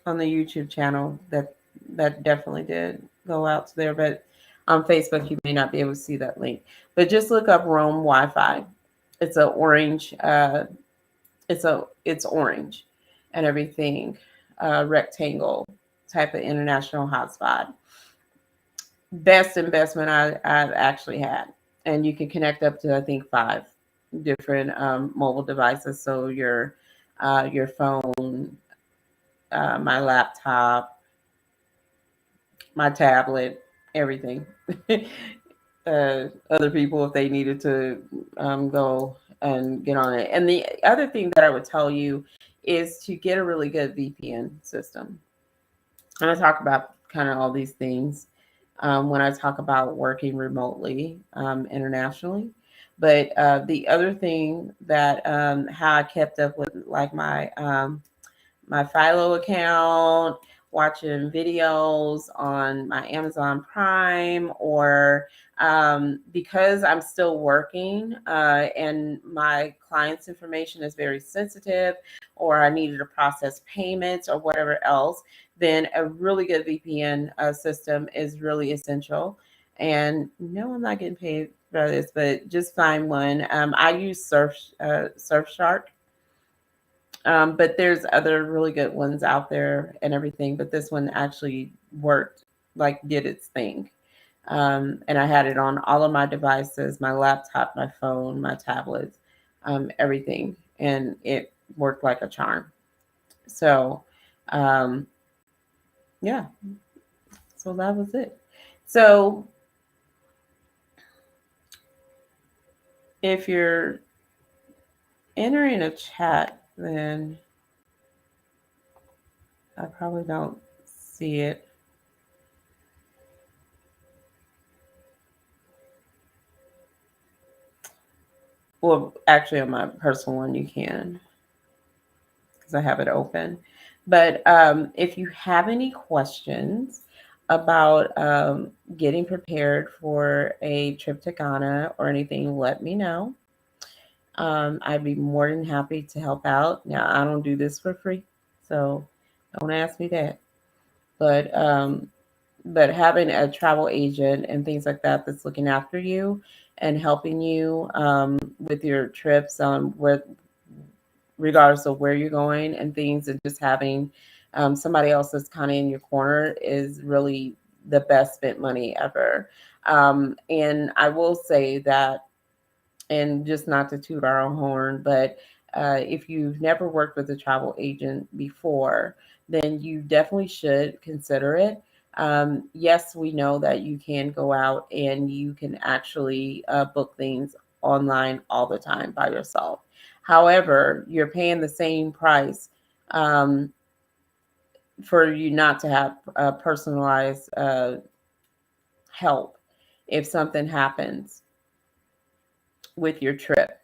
on the YouTube channel. That definitely did go out to there, but on Facebook you may not be able to see that link. But just look up Roam Wi-Fi. It's a orange. It's orange and everything. Rectangle type of international hotspot. Best investment I've actually had, and you can connect up to I think 5 different mobile devices. So your phone, my laptop, my tablet, everything. Other people if they needed to go and get on it. And the other thing that I would tell you is to get a really good VPN system. And I talk about kind of all these things when I talk about working remotely internationally. But the other thing that how I kept up with like my Philo account, watching videos on my Amazon Prime, or because I'm still working and my client's information is very sensitive, or I needed to process payments or whatever else, then a really good VPN system is really essential. And no, I'm not getting paid for this, but just find one. I use Surfshark, but there's other really good ones out there and everything. But this one actually worked, like did its thing. And I had it on all of my devices, my laptop, my phone, my tablets, everything. And it worked like a charm. So, um, yeah, so that was it. So if you're entering a chat, then I probably don't see it. Well, actually, on my personal one, you can because I have it open. But if you have any questions, about getting prepared for a trip to Ghana or anything, let me know. I'd be more than happy to help out. Now, I don't do this for free, so don't ask me that. But but having a travel agent and things like that that's looking after you and helping you with your trips on where, regardless of where you're going and things, and just having somebody else that's kind of in your corner is really the best spent money ever. And I will say that, and just not to toot our own horn, but if you've never worked with a travel agent before, then you definitely should consider it. Yes, we know that you can go out and you can actually book things online all the time by yourself. However, you're paying the same price um, for you not to have personalized help if something happens with your trip.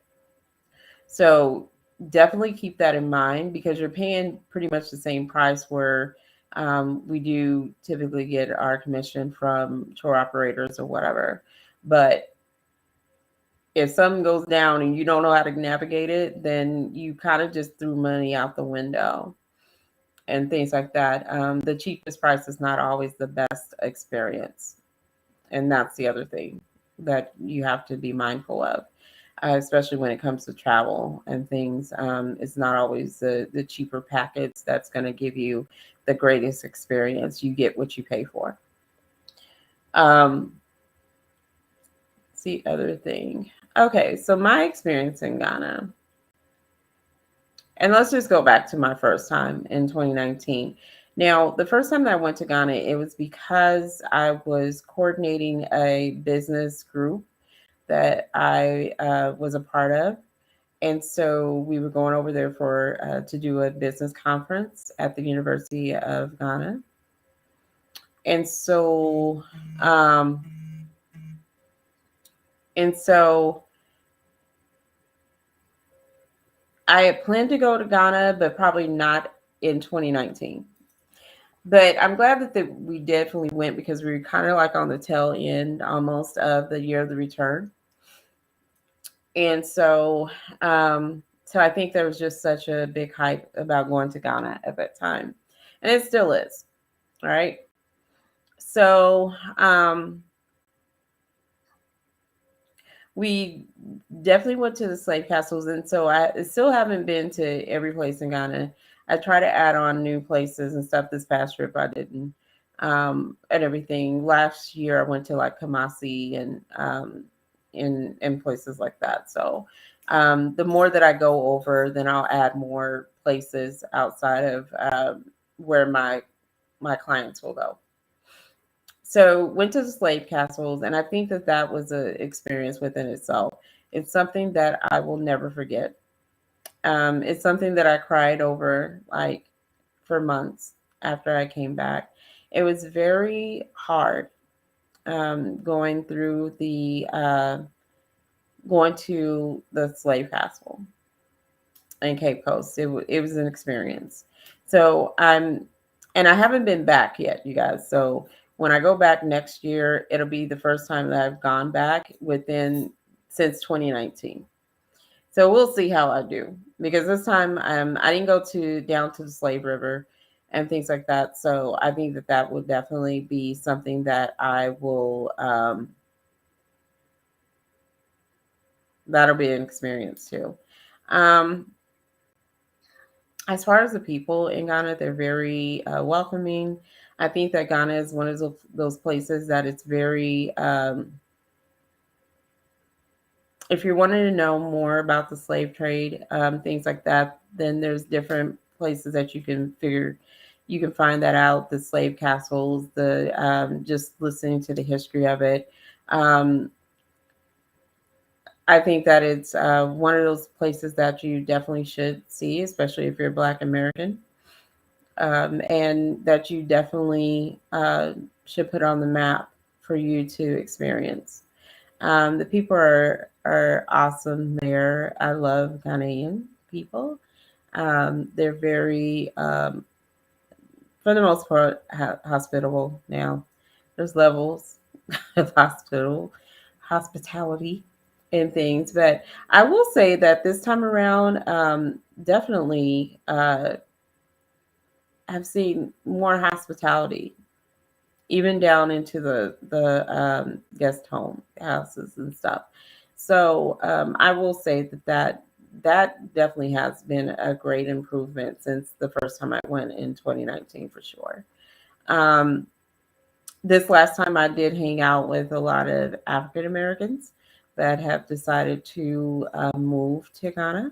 So definitely keep that in mind because you're paying pretty much the same price where we do typically get our commission from tour operators or whatever. But if something goes down and you don't know how to navigate it, then you kind of just threw money out the window and things like that. The cheapest price is not always the best experience. And that's the other thing that you have to be mindful of, especially when it comes to travel and things. It's not always the cheaper package that's going to give you the greatest experience. You get what you pay for. Um, see, other thing. Okay, so my experience in Ghana, and let's just go back to my first time in 2019. Now, the first time that I went to Ghana, it was because I was coordinating a business group that I was a part of. And so we were going over there for to do a business conference at the University of Ghana. And so, um, and so I had planned to go to Ghana, but probably not in 2019. But I'm glad that we definitely went because we were kind of like on the tail end almost of the year of the return. And so I think there was just such a big hype about going to Ghana at that time. And it still is. All right. So we definitely went to the slave castles. And so I still haven't been to every place in Ghana. I try to add on new places and stuff. This past trip I didn't. And everything. Last year I went to like Kumasi and in places like that. So the more that I go over, then I'll add more places outside of where my clients will go. So went to the slave castles, and I think that that was an experience within itself. It's something that I will never forget. It's something that I cried over like for months after I came back. It was very hard going through the going to the slave castle in Cape Coast. It was an experience. So and I haven't been back yet, you guys. So when I go back next year, it'll be the first time that I've gone back within since 2019. So we'll see how I do because this time I didn't go to down to the Slave River and things like that. So I think that that would definitely be something that I will that'll be an experience too. Um, as far as the people in Ghana, they're very welcoming. I think that Ghana is one of those places that it's very, if you're wanting to know more about the slave trade, things like that, then there's different places that you can find that out. The slave castles, the just listening to the history of it. Um, I think that it's one of those places that you definitely should see, especially if you're a Black American, and that you definitely should put on the map for you to experience. The people are awesome there. I love Ghanaian people. They're very, for the most part, hospitable now. There's levels of hospitality and things. But I will say that this time around, definitely I've seen more hospitality, even down into the guest home houses and stuff. So I will say that definitely has been a great improvement since the first time I went in 2019 for sure. Um, this last time I did hang out with a lot of African Americans that have decided to move to Ghana,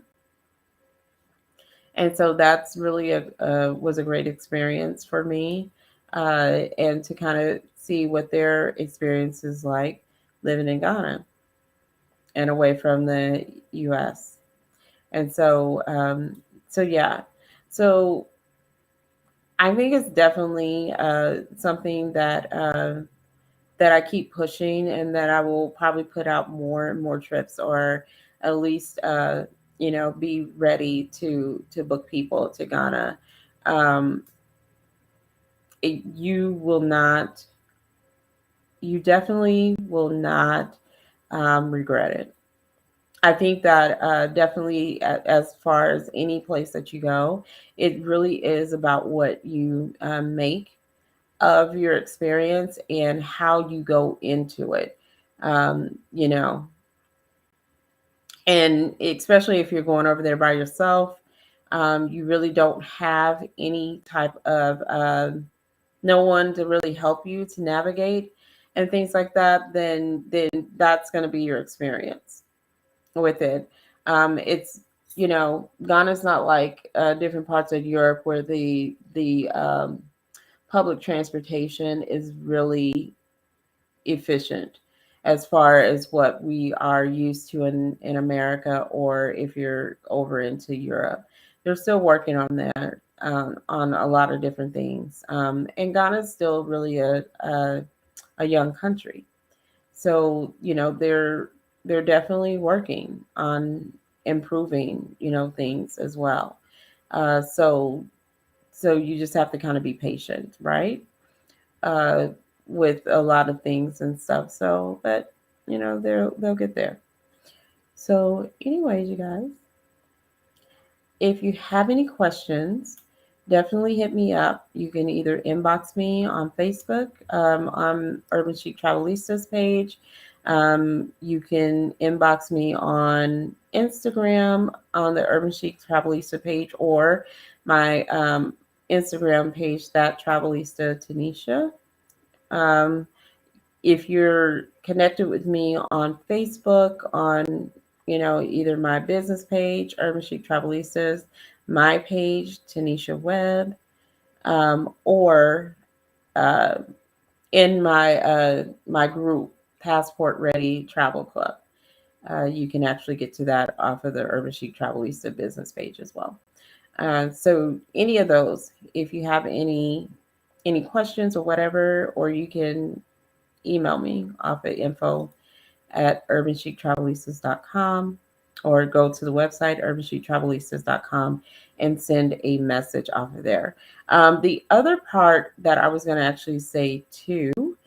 and so that's really a was a great experience for me, and to kind of see what their experience is like living in Ghana and away from the U.S. And so, so yeah, so I think it's definitely something that I keep pushing, and that I will probably put out more and more trips, or at least be ready to book people to Ghana. Um, you will not, you definitely will not regret it. I think that definitely, as far as any place that you go, it really is about what you make of your experience and how you go into it. You know, and especially if you're going over there by yourself, you really don't have any type of no one to really help you to navigate and things like that. Then that's going to be your experience with it. It's Ghana's not like different parts of Europe where the public transportation is really efficient as far as what we are used to in America, or if you're over into Europe. They're still working on that, on a lot of different things. And Ghana is still really a young country. So, they're definitely working on improving, things as well. So you just have to kind of be patient, right? uh, with a lot of things and stuff. So, but they'll get there. So, anyways, you guys, if you have any questions, definitely hit me up. You can either inbox me on Facebook, on Urban Chic Travelistas page. You can inbox me on Instagram on the Urban Chic Travelista page, or my Instagram page, that Travelista TaNisha. Um, if you're connected with me on Facebook, on either my business page, Urban Chic Travelistas, my page, TaNisha Webb, or uh, in my group, Passport Ready Travel Club. You can actually get to that off of the Urban Chic Travelista business page as well. So any of those, if you have any questions or whatever, or you can email me off at info@urbanchictravelistas.com, or go to the website urbanchictravelistas.com and send a message off of there. The other part that I was going to actually say too,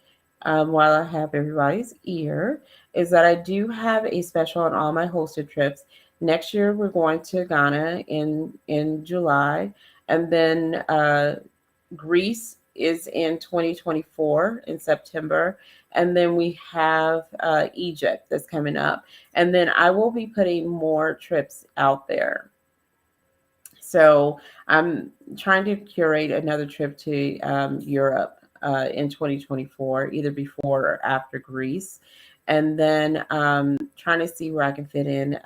while I have everybody's ear, is that I do have a special on all my hosted trips. Next year we're going to Ghana in July, and then Greece is in 2024 in September. And then we have Egypt that's coming up. And then I will be putting more trips out there. So I'm trying to curate another trip to Europe in 2024, either before or after Greece. And then trying to see where I can fit in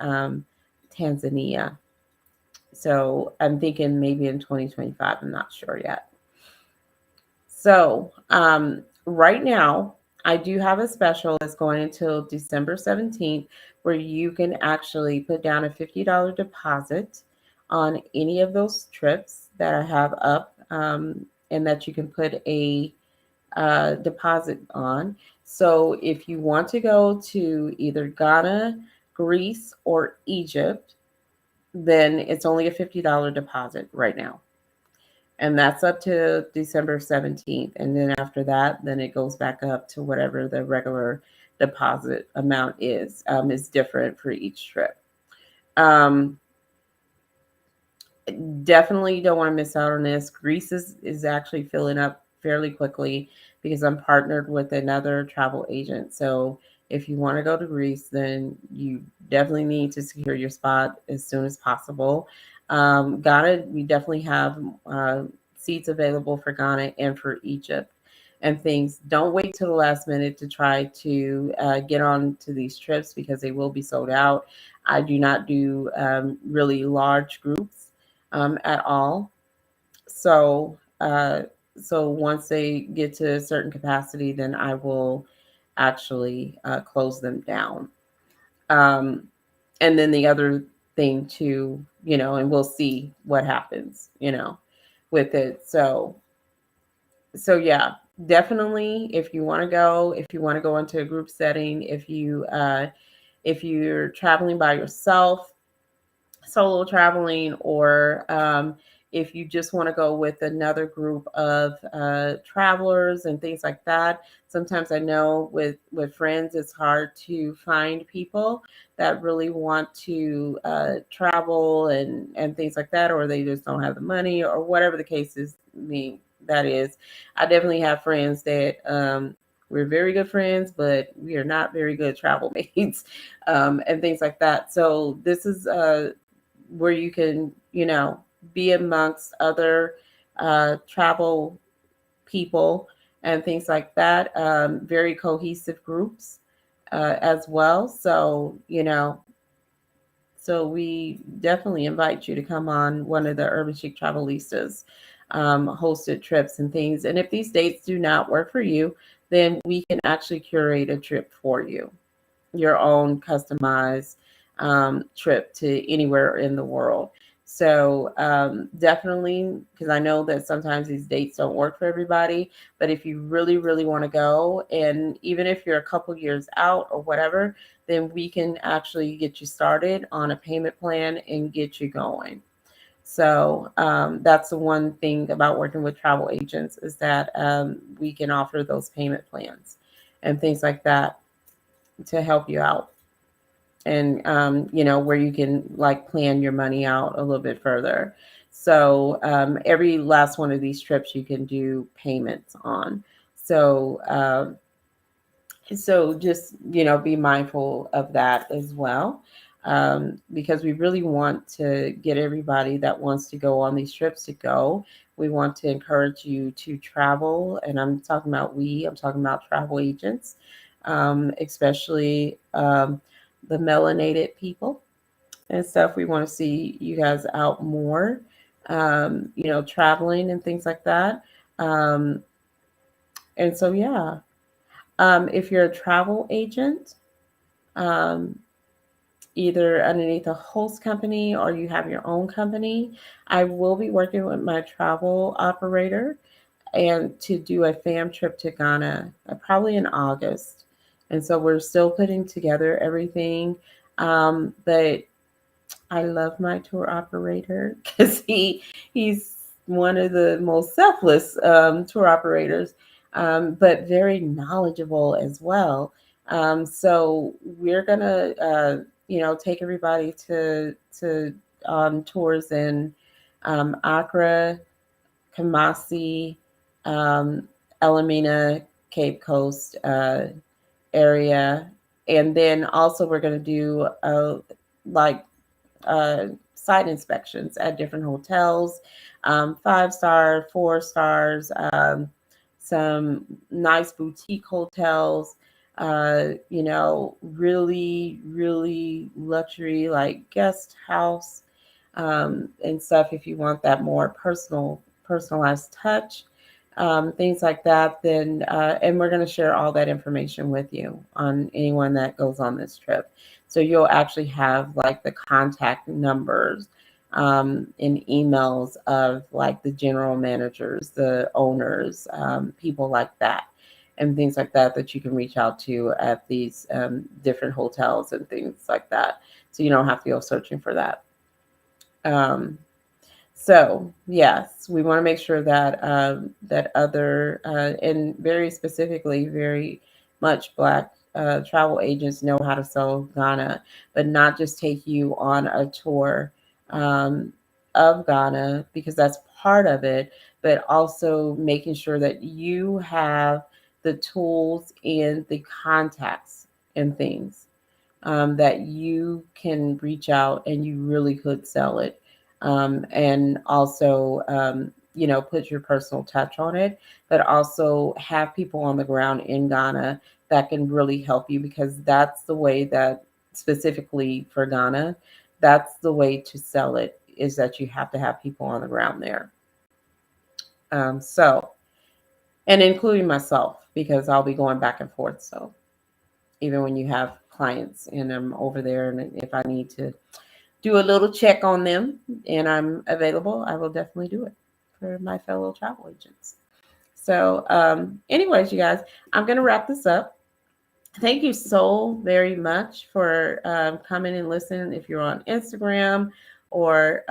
Tanzania. So I'm thinking maybe in 2025. I'm not sure yet. So right now, I do have a special that's going until December 17th, where you can actually put down a $50 deposit on any of those trips that I have up, and that you can put a deposit on. So if you want to go to either Ghana, Greece, or Egypt, then it's only a $50 deposit right now. And that's up to December 17th. And then after that, then it goes back up to whatever the regular deposit amount is. It's different for each trip. Um, Definitely don't want to miss out on this. Greece is actually filling up fairly quickly because I'm partnered with another travel agent. So if you want to go to Greece, then you definitely need to secure your spot as soon as possible. Ghana, we definitely have seats available for Ghana and for Egypt and things. Don't wait till the last minute to try to get on to these trips because they will be sold out. I do not do really large groups at all. So, so once they get to a certain capacity, then I will actually close them down. Um, and then the other thing too, and we'll see what happens, with it. So yeah, definitely if you want to go, if you want to go into a group setting, if you're traveling by yourself, solo traveling, or if you just want to go with another group of travelers and things like that. Sometimes I know with friends it's hard to find people that really want to travel and things like that, or they just don't have the money, or whatever the case is. Me, that is, I definitely have friends that we're very good friends, but we are not very good travel mates, and things like that. So this is where you can, be amongst other travel people and things like that. Very cohesive groups as well. So, so we definitely invite you to come on one of the Urban Chic Travelistas hosted trips and things. And if these dates do not work for you, then we can actually curate a trip for you, your own customized trip to anywhere in the world. So definitely, because I know that sometimes these dates don't work for everybody, but if you really, really want to go, and even if you're a couple years out or whatever, then we can actually get you started on a payment plan and get you going. So that's the one thing about working with travel agents is that we can offer those payment plans and things like that to help you out, and where you can like plan your money out a little bit further. So every last one of these trips you can do payments on. So so just be mindful of that as well, because we really want to get everybody that wants to go on these trips to go. We want to encourage you to travel, and I'm talking about travel agents, especially the melanated people and stuff. We want to see you guys out more, traveling and things like that. um, and so yeah, if you're a travel agent, um, either underneath a host company or you have your own company, I will be working with my travel operator and to do a fam trip to Ghana, probably in August. And so we're still putting together everything. But I love my tour operator because he's one of the most selfless tour operators, but very knowledgeable as well. So we're gonna take everybody to tours in Accra, Kumasi, um, Elamina, Cape Coast area, and then also we're going to do like site inspections at different hotels, 5 star, 4 stars, some nice boutique hotels, really, really luxury, like guest house and stuff. If you want that more personalized touch, things like that, then, and we're going to share all that information with you on anyone that goes on this trip. So you'll actually have like the contact numbers and emails of like the general managers, the owners, people like that, and things like that that you can reach out to at these different hotels and things like that. So you don't have to go searching for that. Um, So yes, we want to make sure that that other and very specifically, very much Black travel agents know how to sell Ghana, but not just take you on a tour um, of Ghana because that's part of it, but also making sure that you have the tools and the contacts and things that you can reach out and you really could sell it. And also, put your personal touch on it, but also have people on the ground in Ghana that can really help you because that's the way that, specifically for Ghana, that's the way to sell it is that you have to have people on the ground there. So, and including myself because I'll be going back and forth. So, even when you have clients and I'm over there, and if I need to do a little check on them and I'm available, I will definitely do it for my fellow travel agents. So, anyways, you guys, I'm going to wrap this up. Thank you so very much for coming and listening. If you're on Instagram or,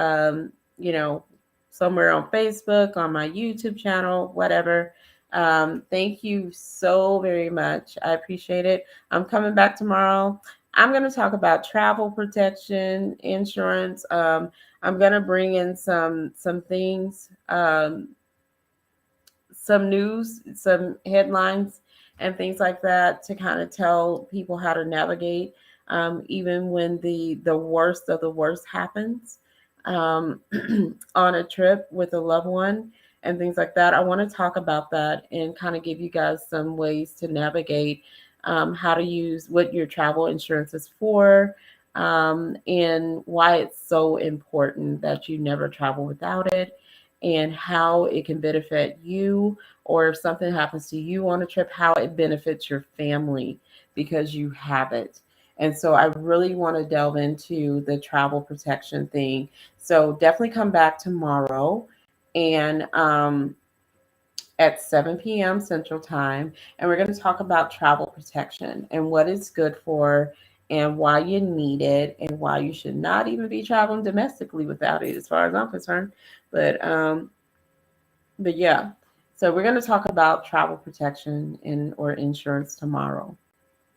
you know, somewhere on Facebook, on my YouTube channel, whatever. Thank you so very much. I appreciate it. I'm coming back tomorrow. I'm going to talk about travel protection, insurance. I'm going to bring in some things. Some news, some headlines, and things like that to kind of tell people how to navigate, even when the worst of the worst happens um, on a trip with a loved one and things like that. I want to talk about that and kind of give you guys some ways to navigate how to use what your travel insurance is for. And why it's so important that you never travel without it, and how it can benefit you, or if something happens to you on a trip, how it benefits your family because you have it. And so I really want to delve into the travel protection thing. So definitely come back tomorrow and at 7 p.m. Central Time. And we're going to talk about travel protection and what it's good for and why you need it and why you should not even be traveling domestically without it, as far as I'm concerned. But um, but yeah, so we're going to talk about travel protection and or insurance tomorrow.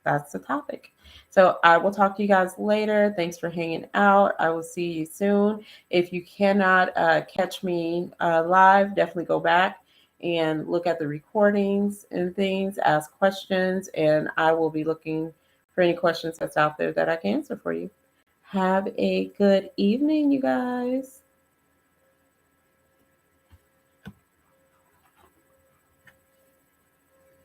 That's the topic. So I will talk to you guys later. Thanks for hanging out. I will see you soon. If you cannot catch me live, definitely go back and look at the recordings and things, ask questions, and I will be looking for any questions that's out there that I can answer for you. Have a good evening, you guys.